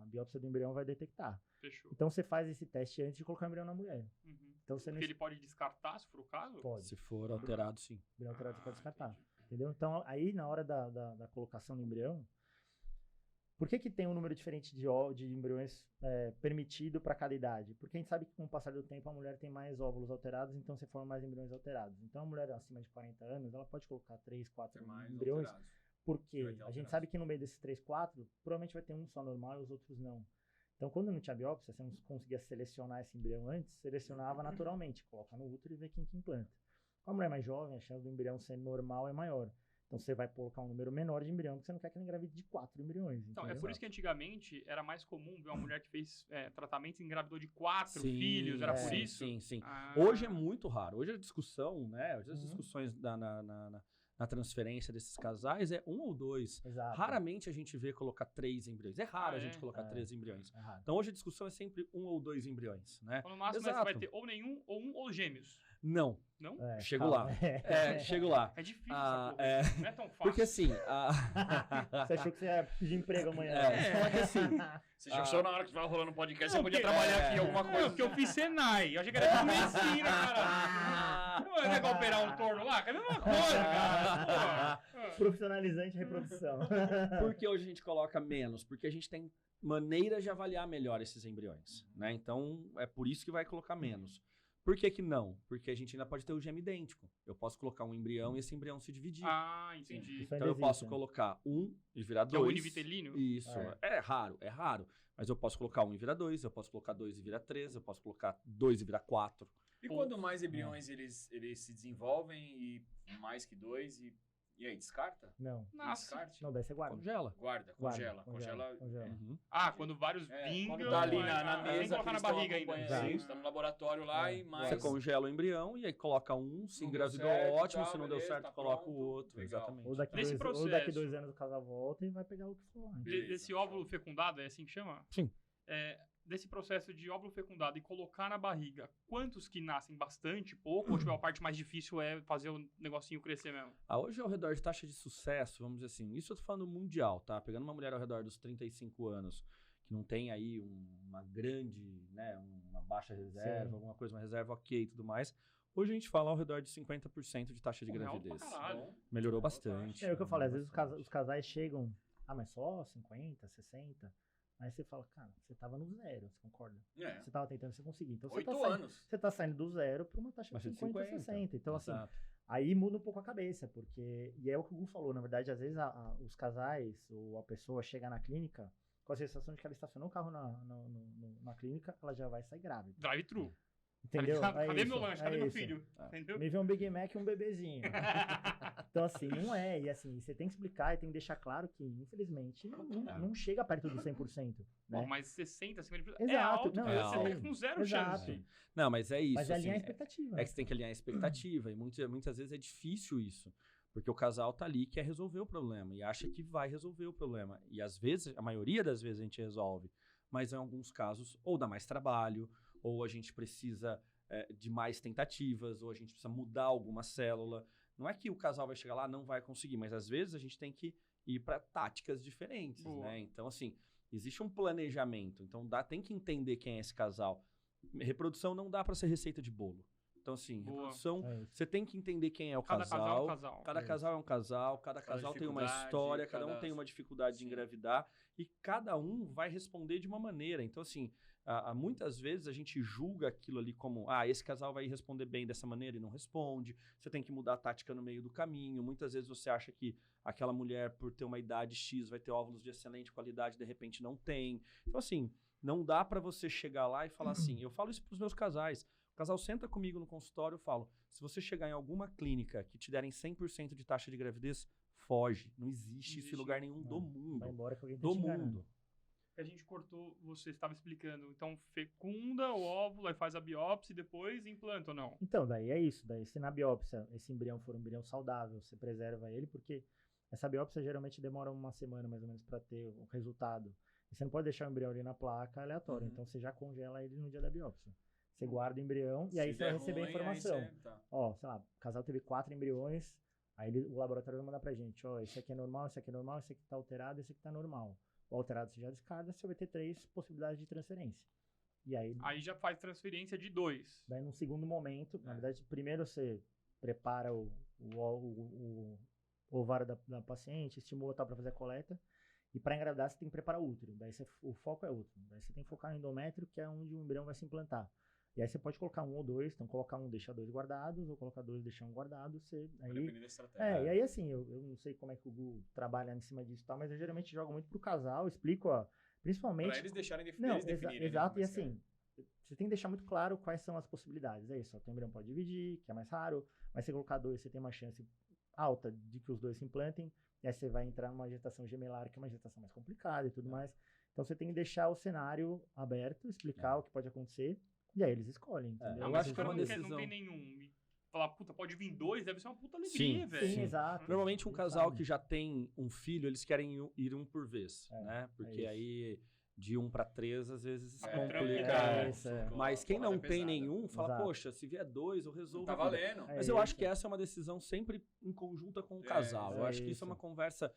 biópsia do embrião vai detectar. Fechou. Então, você faz esse teste antes de colocar o embrião na mulher. Uhum. Então, você não Porque ele pode descartar, se for o caso? pode. Se for alterado, sim. Embrião alterado você pode descartar. Entendi. Entendeu? Então, aí, na hora da colocação do embrião, por que tem um número diferente de embriões permitido para cada idade? Porque a gente sabe que com o passar do tempo a mulher tem mais óvulos alterados, então você forma mais embriões alterados. Então, a mulher acima de 40 anos, ela pode colocar 3, 4 Tem mais embriões, alterados. porque Vai ter a gente alterados. sabe que no meio desses 3, 4, provavelmente vai ter um só normal e os outros não. Então, quando não tinha biópsia, você não conseguia selecionar esse embrião antes, selecionava naturalmente, coloca no útero e vê quem que implanta. Com a mulher mais jovem, a chance do embrião ser normal é maior. Então, você vai colocar um número menor de embrião, porque você não quer que ela engravide de 4 embriões. Então, é entendeu? por isso que antigamente era mais comum ver uma mulher que fez tratamento e engravidou de 4 Sim, filhos. Era por sim, isso? Sim, sim. Ah. Hoje é muito raro. Hoje a discussão, né? Hoje as Uhum. discussões na transferência desses casais é 1 ou 2. Exato. Raramente a gente vê colocar 3 embriões. É raro a gente colocar 3 embriões. Então hoje a discussão é sempre 1 ou 2 embriões, né? Então, no máximo você vai ter ou nenhum, ou um, ou gêmeos. Não. Não? Chego lá. Chego lá. É difícil essa porra. Não é tão fácil. Porque assim... Você achou que você ia pedir emprego amanhã. Só que assim... Você já achou na hora que vai rolando o podcast, você podia trabalhar aqui alguma coisa. Não, porque eu fiz Senai. Eu achei que era tudo medicina, cara. Não é legal operar um torno lá? É a mesma coisa, cara. Profissionalizante reprodução. Por que hoje a gente coloca menos? Porque a gente tem maneiras de avaliar melhor esses embriões, né? Então, é por isso que vai colocar menos. Por que que não? Porque a gente ainda pode ter o gene idêntico. Eu posso colocar um embrião e esse embrião se dividir. Ah, entendi. Então eu posso colocar um e virar 2. Que é o univitelíneo? Isso. É raro. Mas eu posso colocar 1 e virar 2, eu posso colocar 2 e virar 3, eu posso colocar 2 e virar 4. E quando mais embriões eles se desenvolvem e mais que 2 e aí, descarta? Não. Descarte? Não, daí você guarda. Congela. Congela. Uhum. Ah, quando vários vingam... Quando tá ali na mesa, sem colocar na barriga ainda. Isso, tá no laboratório lá e mais... Você congela o embrião e aí coloca um, se engravidou, ótimo, se não deu certo, coloca o outro. Legal. Exatamente. Ou daqui 2 anos o casal volta e vai pegar o que for. Desse óvulo fecundado, é assim que chama? Sim. Desse processo de óvulo fecundado e colocar na barriga, quantos que nascem bastante, pouco, ou tipo, a parte mais difícil é fazer o negocinho crescer mesmo? Hoje ao redor de taxa de sucesso, vamos dizer assim, isso eu tô falando mundial, tá? Pegando uma mulher ao redor dos 35 anos, que não tem aí uma grande, né, uma baixa reserva, alguma coisa, uma reserva ok e tudo mais, hoje a gente fala ao redor de 50% de taxa de gravidez. Melhorou bastante. É o que eu falei, às vezes os casais chegam, mas só 50, 60... Aí você fala, cara, você tava no 0, você concorda? Você tava tentando, você conseguir. Então, 8 anos. Você tá saindo do 0 para uma taxa de 50, 60. Então, Exato. assim, aí muda um pouco a cabeça, porque... E é o que o Gu falou, na verdade, às vezes os casais ou a pessoa chega na clínica com a sensação de que ela estacionou o carro na clínica, ela já vai sair grávida. Drive-thru. Entendeu? Cadê meu lanche? Cadê meu filho? Entendeu? Me vê um Big Mac e um bebezinho. Então, assim, não é. E assim, você tem que explicar e tem que deixar claro que, infelizmente, não chega perto do 100%. Né? Bom, mas 60, 50% Exato. é alto. Não, você pega com zero chance. Não, mas é isso. Mas é alinhar assim, a expectativa. É que você tem que alinhar a expectativa. E muitas vezes é difícil isso. Porque o casal tá ali e quer resolver o problema. E acha que vai resolver o problema. E às vezes, a maioria das vezes a gente resolve. Mas em alguns casos, ou dá mais trabalho, ou a gente precisa de mais tentativas, ou a gente precisa mudar alguma célula. Não é que o casal vai chegar lá não vai conseguir, mas às vezes a gente tem que ir para táticas diferentes, né? Então, assim, existe um planejamento. Então, tem que entender quem é esse casal. Reprodução não dá para ser receita de bolo. Então, assim, reprodução, você tem que entender quem é o casal. Cada casal é um casal. Cada casal é um casal, cada casal tem uma história, cada um tem uma dificuldade de engravidar e cada um vai responder de uma maneira. Então, assim, muitas vezes a gente julga aquilo ali como, esse casal vai responder bem dessa maneira e não responde. Você tem que mudar a tática no meio do caminho. Muitas vezes você acha que aquela mulher, por ter uma idade X, vai ter óvulos de excelente qualidade, de repente não tem. Então, assim, não dá para você chegar lá e falar assim, eu falo isso pros meus casais. O casal senta comigo no consultório e eu falo, se você chegar em alguma clínica que te derem 100% de taxa de gravidez, foge. Não existe isso em lugar nenhum do mundo. Vai embora que alguém tá do te enganando. mundo. A gente cortou, você estava explicando. Então, fecunda o óvulo, aí faz a biópsia e depois implanta ou não? Então, daí é isso. Daí, se na biópsia esse embrião for um embrião saudável, você preserva ele, porque essa biópsia geralmente demora uma semana mais ou menos para ter o resultado. E você não pode deixar o embrião ali na placa aleatória. Então, você já congela ele no dia da biópsia. Você guarda o embrião e aí você vai receber a informação. Ó, sei lá, o casal teve 4 embriões, aí o laboratório vai mandar pra gente, ó, esse aqui é normal, esse aqui é normal, esse aqui tá alterado, esse aqui tá normal. O alterado você já descarta, você vai ter 3 possibilidades de transferência. E aí já faz transferência de 2. Daí num segundo momento, na verdade, primeiro você prepara o ovário da paciente, estimula tal para fazer a coleta. E para engravidar você tem que preparar o útero. Daí o foco é útero. Daí você tem que focar no endométrio, que é onde o embrião vai se implantar. E aí você pode colocar 1 ou 2, então colocar 1, deixar 2 guardados, ou colocar 2, deixar 1 guardado. Dependendo da estratégia. E aí assim, eu não sei como é que o Gu trabalha em cima disso e tal, mas eu geralmente jogo muito pro casal, explico, principalmente... Pra eles deixarem definirem. Exato, e assim, você tem que deixar muito claro quais são as possibilidades. É isso, o embrião pode dividir, que é mais raro, mas se você colocar 2, você tem uma chance alta de que os 2 se implantem, e aí você vai entrar numa gestação gemelar, que é uma gestação mais complicada e tudo mais. Então você tem que deixar o cenário aberto, explicar o que pode acontecer, e aí eles escolhem, entendeu? Eu acho que é uma não decisão... tem nenhum. falar, puta, pode vir 2, deve ser uma puta Sim, alegria, velho. Sim, exato. Normalmente um Ele casal sabe. que já tem um filho, eles querem ir um por vez, né? Porque isso. aí de 1 para 3 às vezes É, complica. é, isso, é. Mas quem não tem pesada. nenhum, fala, Exato. poxa, se vier 2, eu resolvo. Tá a vida. valendo. Mas eu acho isso. que essa é uma decisão sempre em conjunta com o É, casal. Eu é acho que isso é isso. uma conversa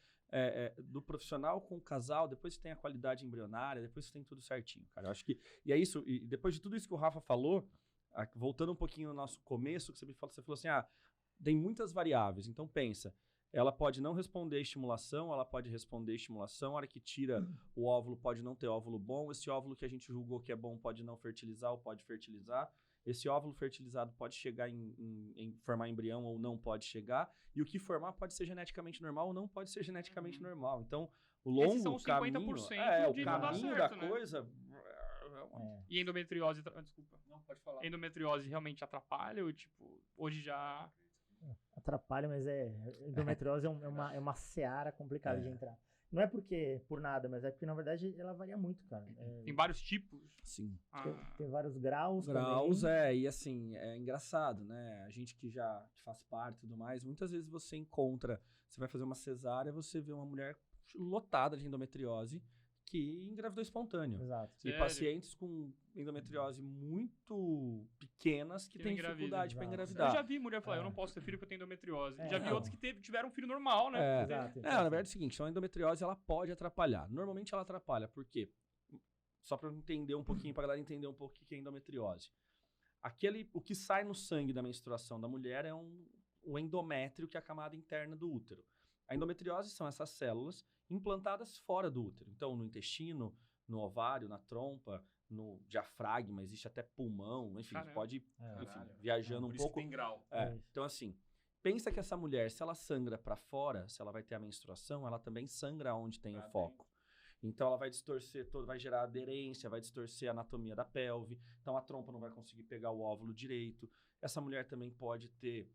do profissional com o casal, depois você tem a qualidade embrionária, depois você tem tudo certinho, cara. Eu acho que. E é isso, e depois de tudo isso que o Rafa falou, voltando um pouquinho no nosso começo, que você falou assim, tem muitas variáveis, então pensa. Ela pode não responder estimulação, ela pode responder estimulação, a hora que tira o óvulo pode não ter óvulo bom, esse óvulo que a gente julgou que é bom pode não fertilizar ou pode fertilizar, esse óvulo fertilizado pode chegar em formar embrião ou não pode chegar, e o que formar pode ser geneticamente normal ou não pode ser geneticamente normal. Então, o Esses são longo os caminho, 50% o de caminho dar da certo, né? coisa... É. E endometriose, desculpa. Não, pode falar. Endometriose realmente atrapalha ou, tipo, hoje já... Atrapalha, mas endometriose é uma seara complicada de entrar. Não é por nada, mas é porque, na verdade, ela varia muito, cara. Tem vários tipos. Sim. Tem vários graus Graus, também. e assim, é engraçado, né? A gente que já faz parte e tudo mais, muitas vezes você encontra, você vai fazer uma cesárea, você vê uma mulher lotada de endometriose que engravidou espontâneo. Exato. E Sério? pacientes com endometriose muito pequenas que Que têm não engravidam. dificuldade para Exato. engravidar. Eu já vi mulher falar, eu não posso ter filho porque eu tenho endometriose. É, Já vi não. outros que tiveram um filho normal, né? Exato. Na verdade é o seguinte, então a endometriose ela pode atrapalhar. Normalmente ela atrapalha, por quê? Só para entender um pouquinho, para galera entender um pouco o que é endometriose. O que sai no sangue da menstruação da mulher é o endométrio, que é a camada interna do útero. A endometriose são essas células implantadas fora do útero. Então, no intestino, no ovário, na trompa, no diafragma, existe até pulmão, enfim, Caramba. pode, É. enfim, viajando um Por isso que pouco. tem grau. É isso. Então, assim, pensa que essa mulher, se ela sangra para fora, se ela vai ter a menstruação, ela também sangra onde tem Pra o foco. Então, ela vai distorcer vai gerar aderência, vai distorcer a anatomia da pelve. Então, a trompa não vai conseguir pegar o óvulo direito. Essa mulher também pode ter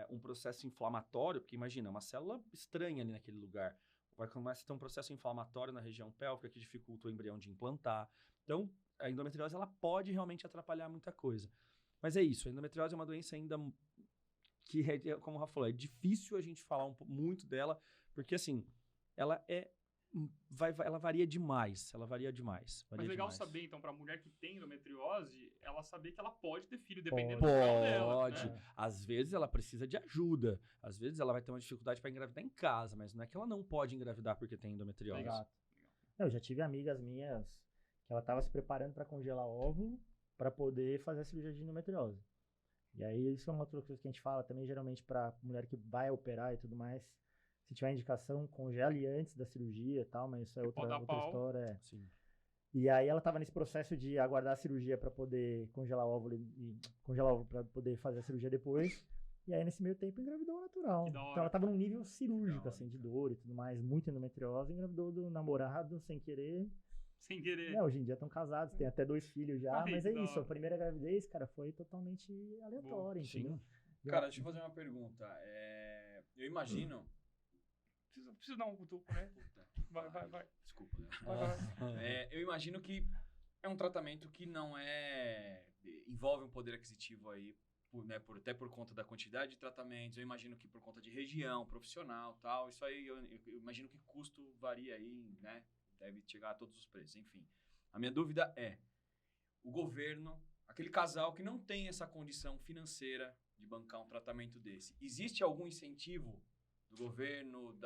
um processo inflamatório, porque imagina, uma célula estranha ali naquele lugar. Vai começar a ter um processo inflamatório na região pélvica que dificulta o embrião de implantar. Então, a endometriose ela pode realmente atrapalhar muita coisa. Mas é isso, a endometriose é uma doença ainda que, como o Rafa falou, é difícil a gente falar muito dela, porque assim, ela ela varia demais, varia Mas legal demais. saber, então, pra mulher que tem endometriose, ela saber que ela pode ter filho, dependendo do grau dela. Pode. Né? Às vezes ela precisa de ajuda. Às vezes ela vai ter uma dificuldade para engravidar em casa, mas não é que ela não pode engravidar porque tem endometriose. Exato. Eu já tive amigas minhas que ela tava se preparando para congelar óvulo para poder fazer a cirurgia de endometriose. E aí, isso é uma outra coisa que a gente fala também, geralmente, para mulher que vai operar e tudo mais. Se tiver indicação, congele antes da cirurgia e tal, mas isso é Pode dar outra pau. história. Sim. E aí ela tava nesse processo de aguardar a cirurgia para poder congelar o óvulo e congelar o óvulo para poder fazer a cirurgia depois. E aí nesse meio tempo engravidou natural. Que da hora. Então ela tava num nível cirúrgico, Da hora, assim, de dor e tudo mais, muito endometriose, engravidou do namorado sem querer. Sem querer. Hoje em dia estão casados, tem até 2 filhos já, Ai, mas que é da isso, hora. a primeira gravidez, cara, foi totalmente aleatória, Sim. entendeu? Cara, deixa eu fazer uma pergunta. Eu imagino... Preciso dar um cutuco, né? Puta, Vai. Desculpa, né? Vai. Eu imagino que é um tratamento que não envolve um poder aquisitivo aí, até por conta da quantidade de tratamentos. Eu imagino que por conta de região, profissional, tal. Isso aí eu imagino que o custo varia aí, né? Deve chegar a todos os preços, enfim. A minha dúvida é, o governo, aquele casal que não tem essa condição financeira de bancar um tratamento desse, existe algum incentivo do governo,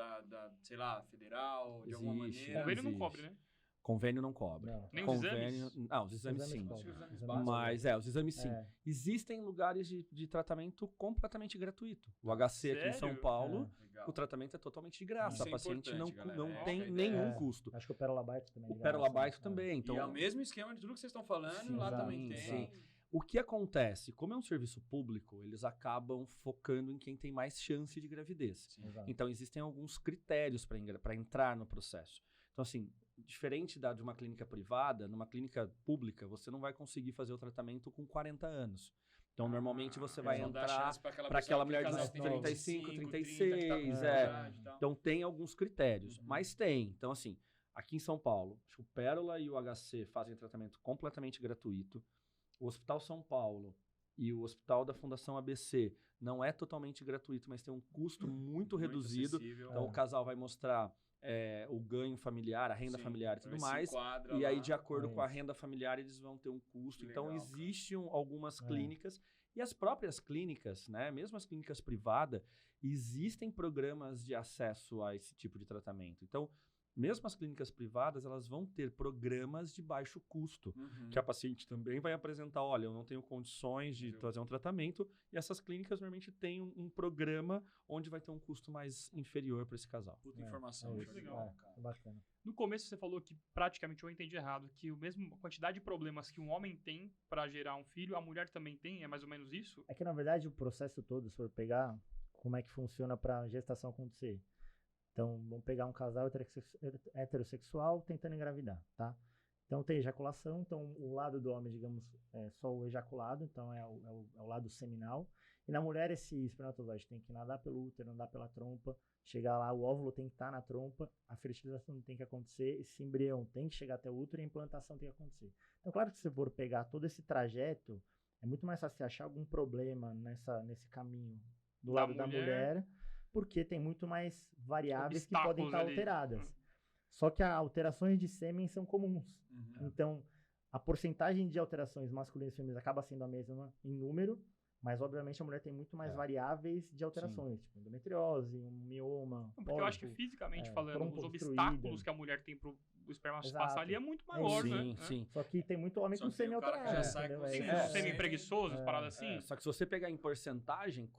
sei lá, federal, de alguma Existe. O maneira? convênio não Existe. cobre, né? Convênio não cobra. Não. Nem os Convênio, exames? não, os exames sim. cobram. Os exames Exames básicos. Mas os exames sim. É. Existem lugares de tratamento completamente gratuito. O HC aqui em São Sério? Paulo, Legal. o tratamento é totalmente de graça. Isso A é paciente não, importante, galera. não É, tem essa é a nenhum ideia. custo. Acho que o Pérola Baito também. O de Pérola graça, Baito né? também. Então, E é o mesmo esquema de tudo que vocês estão falando, Sim, lá exato. também tem. Sim. O que acontece? Como é um serviço público, eles acabam focando em quem tem mais chance de gravidez. Sim. Exato. Então, existem alguns critérios para entrar no processo. Então, assim, diferente de uma clínica privada, numa clínica pública, você não vai conseguir fazer o tratamento com 40 anos. Então, normalmente, você vai Eles vão dar entrar chance pra para aquela mulher de casal uns que tem 35, 25, 36, 30, que tá com é. idade e tal. Então, tem alguns critérios, Uhum. mas tem. Então, assim, aqui em São Paulo, acho que o Pérola e o HC fazem tratamento completamente gratuito. O Hospital São Paulo e o hospital da Fundação ABC não é totalmente gratuito, mas tem um custo muito reduzido. acessível. Então, o casal vai mostrar o ganho familiar, a renda Sim, familiar e tudo se mais. enquadra E aí, lá. de acordo com a Isso. renda familiar, eles vão ter um custo. Que Então, legal, cara. existem algumas É. clínicas. E as próprias clínicas, né, mesmo as clínicas privadas, existem programas de acesso a esse tipo de tratamento. Então, mesmo as clínicas privadas, elas vão ter programas de baixo custo. Uhum. Que a paciente também vai apresentar, olha, eu não tenho condições de Viu? fazer um tratamento, e essas clínicas normalmente têm um programa onde vai ter um custo mais inferior para esse casal. Puta É, informação. é isso. legal, É bacana. No começo você falou que praticamente eu entendi errado, que o mesmo a quantidade de problemas que um homem tem pra gerar um filho, a mulher também tem, é mais ou menos isso? É que, na verdade, o processo todo, se for pegar como é que funciona para a gestação acontecer. Então, vamos pegar um casal heterossexual tentando engravidar, tá? Então, tem ejaculação. Então, o lado do homem, digamos, é só o ejaculado. Então, é o lado seminal. E na mulher, esse espermatozoide tem que nadar pelo útero, andar pela trompa. Chegar lá, o óvulo tem que estar na trompa. A fertilização tem que acontecer. Esse embrião tem que chegar até o útero e a implantação tem que acontecer. Então, claro que se você for pegar todo esse trajeto, é muito mais fácil você achar algum problema nesse caminho do Da lado da mulher. mulher, porque tem muito mais variáveis que Obstáculos podem estar ali. alteradas. Só que as alterações de sêmen são comuns. Uhum. Então, a porcentagem de alterações masculinas e femininas acaba sendo a mesma em número, mas obviamente a mulher tem muito mais variáveis de alterações, tipo endometriose, um mioma. Porque eu acho que pólipo. fisicamente falando, trompa os obstruída. obstáculos que a mulher tem pro esperma Exato. passar ali é muito maior, sim, né? sim. Só que tem muito homem Só com que tem sêmen o cara que alterado. já sai entendeu? com Tem É, uns semi-preguiçosos, paradas assim. Só que se você pegar em porcentagem,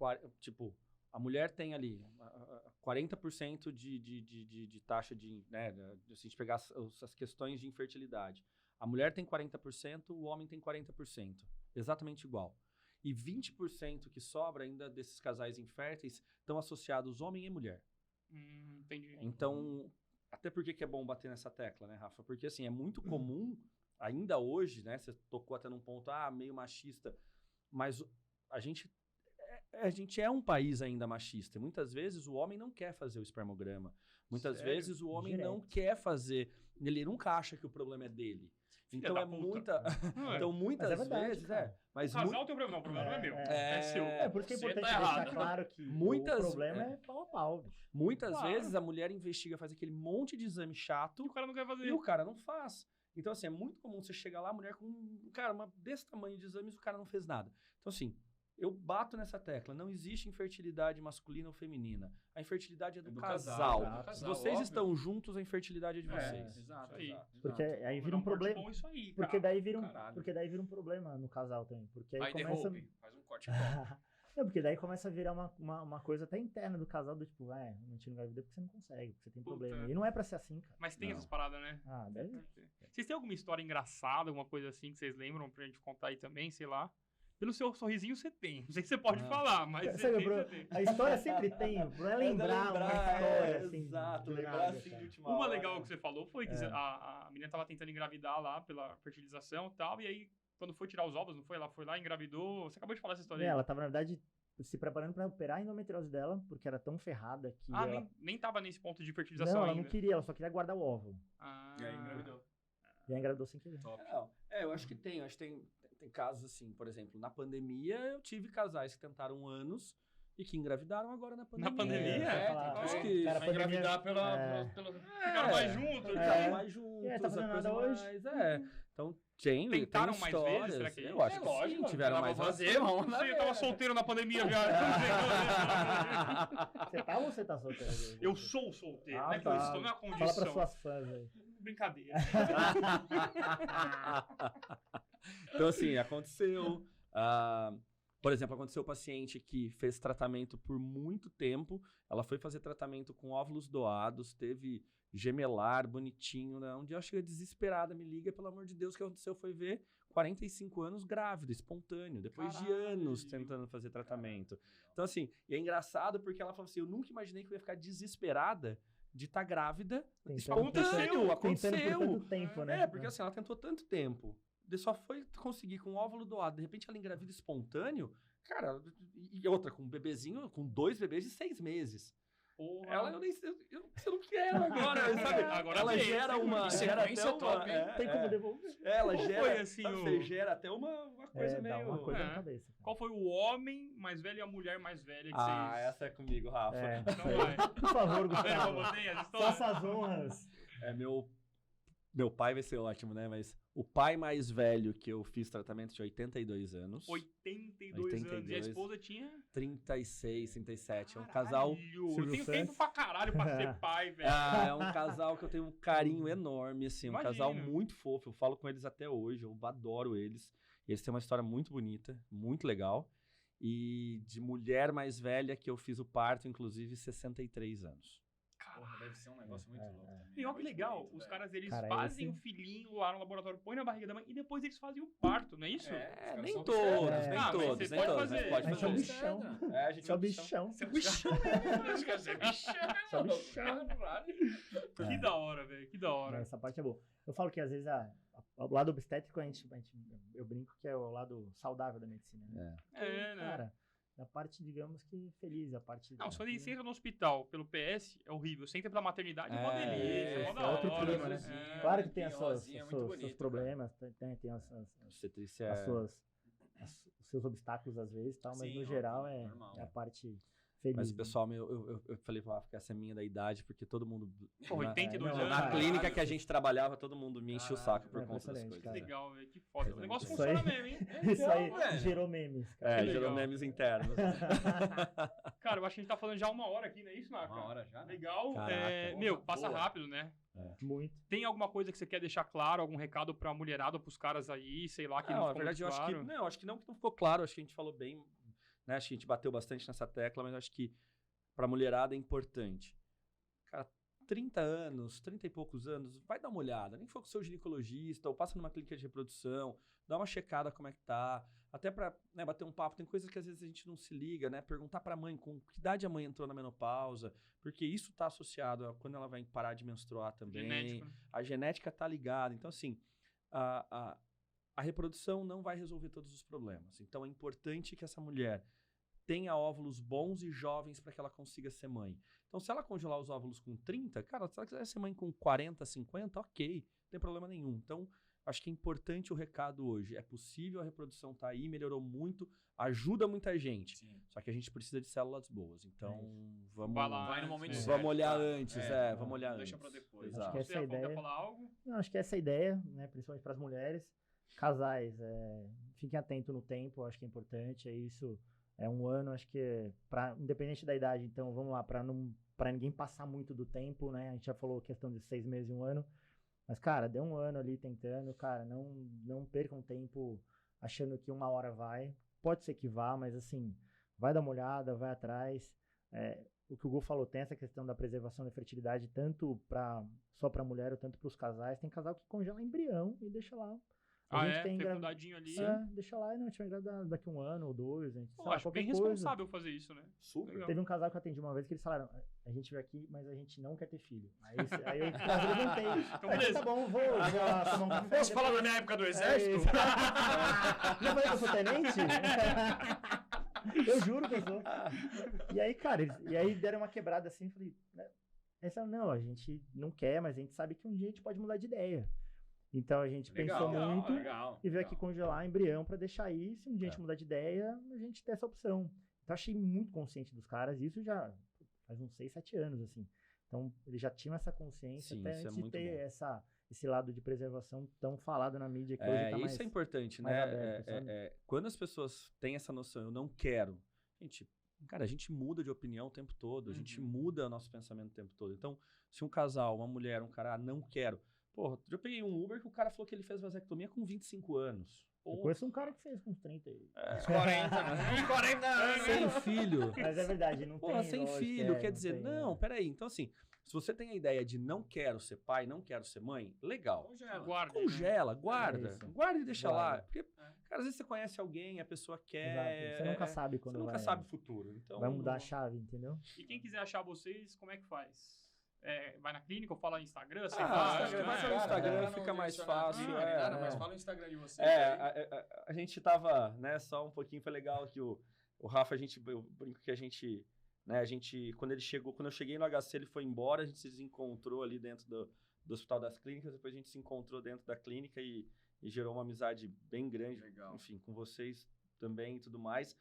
tipo, a mulher tem ali 40% de taxa de, né, se a gente pegar as questões de infertilidade. A mulher tem 40%, o homem tem 40%. Exatamente igual. E 20% que sobra ainda desses casais inférteis estão associados homem e mulher. Entendi. Então, até por que é bom bater nessa tecla, né, Rafa? Porque, assim, é muito comum, ainda hoje, né, você tocou até num ponto, meio machista, mas a gente é um país ainda machista. E muitas vezes o homem não quer fazer o espermograma. Muitas Sério? vezes o homem não Direto. quer fazer, ele nunca acha que o problema é dele. Filha Então da é puta. muita... Não é. Então, muitas Mas é verdade, vezes, cara. mas O casal tem o problema, não, o problema não é meu. É seu. Por isso que é Você importante tá deixar errado. claro que Muitas- o problema é pau a pau, bicho. muitas Claro. vezes a mulher investiga, faz aquele monte de exame chato E o cara não quer fazer. e o cara não faz. Então, assim, é muito comum você chegar lá, a mulher com, cara, desse tamanho de exames, o cara não fez nada. Então, assim, eu bato nessa tecla. Não existe infertilidade masculina ou feminina. A infertilidade é do, casal. exato. Se vocês óbvio. estão juntos, a infertilidade é de vocês. Exato, Isso aí. exato. Porque exato. aí vira Dá um corte problema. bom isso aí, Porque cara. daí vira Caralho. porque daí vira um problema no casal também. Porque aí Aí começa. derrube, faz um corte bom. Não, porque daí começa a virar uma coisa até interna do casal, do tipo, não te engravidei porque você não consegue, porque você tem Puta. problema. E não é pra ser assim, cara. Mas tem Não. essas paradas, né? Deve. Vocês têm alguma história engraçada, alguma coisa assim que vocês lembram pra gente contar aí também, sei lá? Pelo seu sorrisinho você tem. Não sei se você pode falar, mas você Sabe, tem, bro, você tem. a história sempre tem, o problema é lembrar uma história, assim. Exato, do lembrar nada, assim de cara. última Uma hora. legal que você falou foi que É. a menina tava tentando engravidar lá pela fertilização e tal, e aí quando foi tirar os ovos, não foi? Ela foi lá, engravidou. Você acabou de falar essa história aí. Ela tava, na verdade, se preparando pra operar a endometriose dela, porque era tão ferrada que ela... nem tava nesse ponto de fertilização Não, ela ainda. não queria, ela só queria guardar o óvulo. E aí engravidou. E aí engravidou sem querer. Top. Eu acho que tem. Acho que tem casos assim, por exemplo, na pandemia eu tive casais que tentaram anos e que engravidaram agora na pandemia. Na pandemia? É, acho que cara, Vai engravidar pela... Ficaram mais juntos. ficaram mais juntos, tá fazendo a coisa nada hoje? mais, Então tem Tentaram tem mais histórias. vezes, será que é eu isso? acho que lógico, sim, tiveram ela mais vai fazer, relações. vamos lá. Você tava solteiro na pandemia já. Você tá ou você tá solteiro? Eu sou solteiro, Ah, né? Que eu tá. estou na Fala condição. pra suas fãs aí. Brincadeira. Então, assim, aconteceu. Por exemplo, aconteceu o paciente que fez tratamento por muito tempo. Ela foi fazer tratamento com óvulos doados, teve gemelar, bonitinho. Né? Um dia ela chega desesperada, me liga, pelo amor de Deus, o que aconteceu foi ver 45 anos grávida, espontâneo, depois de anos tentando fazer tratamento. Então, assim, e é engraçado porque ela falou assim, eu nunca imaginei que eu ia ficar desesperada de estar grávida. Espontâneo, aconteceu. Tentando por tanto tempo, né? Porque assim, ela tentou tanto tempo. Só foi conseguir com o óvulo doado. De repente ela engravida espontâneo. Cara, e outra, com um bebezinho, com 2 bebês de 6 meses. porra. Ela, eu nem sei, eu não quero agora, sabe? Agora ela vem, gera sem uma... sequência Gera até uma top, hein? Não tem como devolver. Ela Qual gera, foi, assim, sabe, o- você gera até uma coisa Dá meio... uma coisa É. na cabeça. cara. Qual foi o homem mais velho e a mulher mais velha que Ah, vocês... essa é comigo, Rafa. É. Então vai. Por favor, Tá vendo como Gustavo. tem as histórias? Faça as honras. É, meu pai vai ser ótimo, né? Mas o pai mais velho que eu fiz tratamento tinha 82 anos. 82 anos. E a 82. esposa tinha... 36, 37. É um casal... Eu Silvio tenho Santos. tempo pra caralho pra ser pai, velho. Ah, é um casal que eu tenho um carinho enorme, assim. Um casal Imagino. muito fofo. Eu falo com eles até hoje. Eu adoro eles. E eles têm uma história muito bonita, muito legal. E de mulher mais velha que eu fiz o parto, inclusive, 63 anos. Porra, deve ser um negócio muito louco. também. E olha que Muito legal, bonito, os velho. caras eles Cara, fazem esse- o filhinho lá no laboratório, põe na barriga da mãe e depois eles fazem o parto, não é isso? Os É, caras nem são todos, obstetras. nem Ah, mas todos, você nem pode todos. fazer. Mas pode A gente é um fazer. bichão. É, a gente Você é um bichão. Você é bichão. Acho que é ser bichão, Você é um mano. bichão. Caralho. Que da hora, velho, que da hora. Essa parte é boa. Eu falo que às vezes o lado obstétrico eu brinco que é o lado saudável da medicina. Né? É, né? Cara, a parte, digamos que feliz, a parte... Não, se você entra no hospital pelo PS, é horrível. Você entra pela maternidade, é mó É, delícia, é mó é da outro hora. clima, né? É. Claro que tem as Pinhozinha, seus muito bonito, problemas, tem Obstetrícia as é... suas, os seus obstáculos às vezes, tal, mas Sim, no óbvio, geral normal. é a parte feliz. Mas o né? pessoal, eu falei pra que essa é minha da idade, porque todo mundo... Pô, na- 82 não, anos. Na Caralho. clínica que a gente trabalhava, todo mundo me enchia o saco por é conta das impressionante, coisas. Que cara. né? legal, velho, que foda. O negócio Isso funciona aí. mesmo, hein? Isso aí velho. gerou memes. Cara. É, Que legal. gerou memes internos. Cara, eu acho que a gente tá falando já 1 hora aqui, não é isso, Naka? 1 hora já, né? Legal. Caraca, É, boa, meu, passa boa. rápido, né? Muito. Tem alguma coisa que você quer deixar claro, algum recado pra mulherada, pros caras aí, sei lá, que não, Não, na ficou verdade, eu muito acho que... claro? Não, acho que não ficou claro. Acho que a gente falou bem, né? Acho que a gente bateu bastante nessa tecla, mas acho que pra mulherada é importante. Cara, 30 anos, 30 e poucos anos, vai dar uma olhada. Nem que for com o seu ginecologista, ou passa numa clínica de reprodução, dá uma checada como é que tá. Até pra, né, bater um papo. Tem coisas que às vezes a gente não se liga, né? Perguntar pra mãe com que idade a mãe entrou na menopausa, porque isso tá associado a quando ela vai parar de menstruar também. Genético, né? A genética tá ligada. Então, assim, a reprodução não vai resolver todos os problemas. Então, é importante que essa mulher tenha óvulos bons e jovens para que ela consiga ser mãe. Então, se ela congelar os óvulos com 30, cara, se ela quiser ser mãe com 40, 50, ok, não tem problema nenhum. Então, acho que é importante o recado hoje. É possível, a reprodução tá aí, melhorou muito, ajuda muita gente. Sim. Só que a gente precisa de células boas. Então, vamos, Vai lá, Vai no momento É. certo. vamos olhar tá? antes, vamos olhar não antes. deixa pra depois. Exato. Acho que essa Você ia ideia- falar algo? Eu acho que essa é a ideia, né, principalmente para as mulheres, casais, fiquem atentos no tempo, acho que é importante, é isso, é 1 ano, acho que independente da idade, então vamos lá, para ninguém passar muito do tempo, né, a gente já falou questão de 6 meses e 1 ano, mas cara, dê 1 ano ali tentando, cara, não percam tempo achando que 1 hora vai, pode ser que vá, mas assim, vai dar uma olhada, vai atrás, o que o Gu falou, tem essa questão da preservação da fertilidade, tanto só para mulher ou tanto para os casais. Tem casal que congela embrião e deixa lá. Ah, gente é? tem Fecundadinho ali. deixa lá e não tiver engravidado daqui 1 ano ou 2. A gente, Pô, sei lá, acho bem qualquer coisa. responsável fazer isso, né? Super. Legal. Teve um casal que eu atendi uma vez que eles falaram: a gente veio aqui, mas a gente não quer ter filho. Aí eu quase levantei. Então, Aí, beleza. tá bom, vou lá tomar um café. Posso falar da minha época do É exército? isso. Não falei que eu sou tenente? Eu juro que eu sou. E aí, cara, e aí deram uma quebrada assim, falei, né? Aí falaram, não, a gente não quer, mas a gente sabe que um dia a gente pode mudar de ideia. Então a gente pensou muito legal. e veio aqui congelar embrião pra deixar aí, se um dia a gente mudar de ideia, a gente tem essa opção. Então achei muito consciente dos caras, e isso já faz uns 6, 7 anos, assim. Então eles já tinham essa consciência Sim, até isso é antes de muito ter bom. esse lado de preservação tão falado na mídia que hoje tá mais... Isso é importante, mais né? aberto, sabe? Quando as pessoas têm essa noção, eu não quero, cara, a gente muda de opinião o tempo todo, a gente muda o nosso pensamento o tempo todo. Então, se um casal, uma mulher, um cara, não quero. Porra, eu peguei um Uber que o cara falou que ele fez vasectomia com 25 anos. Eu conheço um cara que fez com uns 30 aí. 40 anos. Sem filho. Mas é verdade, não Porra, tem sem lógica, filho, quer dizer, tem, não, peraí. Então, assim, se você tem a ideia de não quero ser pai, não quero ser mãe, legal. Guarda. Congela, guarda. Isso. Guarda e deixa lá. Guarda. Porque, cara, às vezes você conhece alguém, a pessoa quer. Exato, você nunca sabe quando Você nunca vai, sabe o futuro. Então, vai mudar a chave, entendeu? E quem quiser achar vocês, como é que faz? Vai na clínica ou fala no Instagram? Sei Ah, lá, Instagram, né? vai pelo Instagram, fica mais fácil, Mas fala o Instagram de vocês. A gente tava, né, só um pouquinho, foi legal que o Rafa, eu brinco que a gente né? Quando eu cheguei no HC, ele foi embora, a gente se desencontrou ali dentro do Hospital das Clínicas, depois a gente se encontrou dentro da clínica e gerou uma amizade bem grande, Legal. enfim, com vocês também e tudo mais.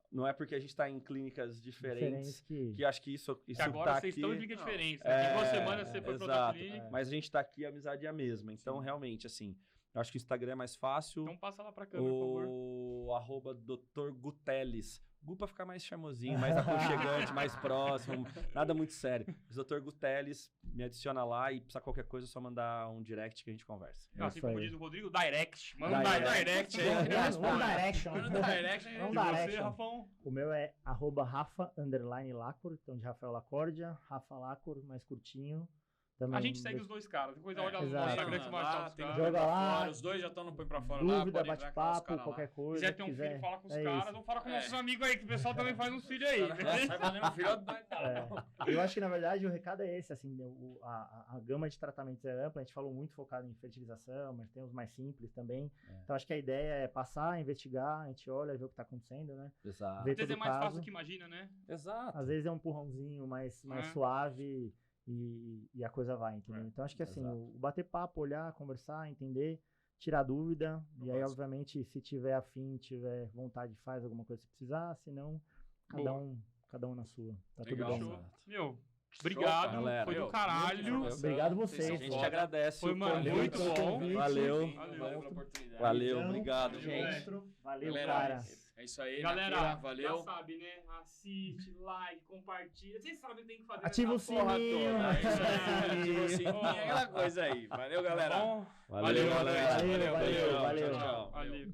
Não é porque a gente está em clínicas diferentes que acho que isso Que agora tá vocês aqui, estão em clínica diferente. Daqui 2 semanas você foi pra outra exato. clínica. Mas a gente tá aqui, a amizade é a mesma. Então, realmente, assim, eu acho que o Instagram é mais fácil. Então passa lá pra câmera, por favor. O @Dr. Guteles. Gu pra ficar mais charmosinho, mais aconchegante, mais próximo, nada muito sério. Mas Dr. Guteles, me adiciona lá e precisar qualquer coisa é só mandar um direct que a gente conversa. Assim isso como aí. diz o Rodrigo, direct. Manda um Direct. direct aí. que ele Um responde. direction. Manda no direct, Um E você, direction. Rafão? O meu é @Rafa_Lacor, então de Rafael Lacórdia, Rafa Lacor, mais curtinho. Também A gente segue os dois caras. Depois olha no exato. Instagram que você vai achar os tem caras. no Joga Põe Pra lá. Fora, os dois já estão no Põe Pra Fora lá, dúvida, podem entrar com os bate-papo, caras lá. qualquer coisa. quiser ter um quiser, filho, fala com os é caras. isso. Ou fala com É. nossos amigos aí, que o pessoal também faz uns filhos aí. Sai fazendo um filho doidão. Eu acho que, na verdade, o recado é esse, assim, a gama de tratamentos é ampla, a gente falou muito focado em fertilização, mas tem os mais simples também. Então, acho que a ideia é passar, investigar, a gente olha, ver o que está acontecendo, né? Exato. Ver Às vezes é todo mais caso. fácil do que imagina, né? Exato. Às vezes é um empurrãozinho mais É. suave e a coisa vai, entendeu? É. Então, acho que, assim, Exato. o bater papo, olhar, conversar, entender, tirar dúvida, e aí, básico. obviamente, se tiver afim, tiver vontade, faz alguma coisa se precisar, se não, cada um na sua. Tá Legal. tudo bem. Show. Meu, obrigado. galera. Foi do Meu, caralho. muito Obrigado Vocês vocês. são A gente foda. agradece Foi, o mano, convite. muito bom. Valeu. Valeu pela oportunidade. Valeu, Então, obrigado, tamo gente. junto. Valeu, Galera, cara. é isso aí. Galera, Naquela, valeu. já sabe, né? Assiste, like, compartilha. Vocês sabem o que tem que fazer. Ativa o nessa porra sininho. toda. É isso aí. Ativa o Ó. sininho, aquela coisa aí. Valeu, galera. Bom, Valeu, galera. Valeu, valeu. Tchau, tchau. valeu.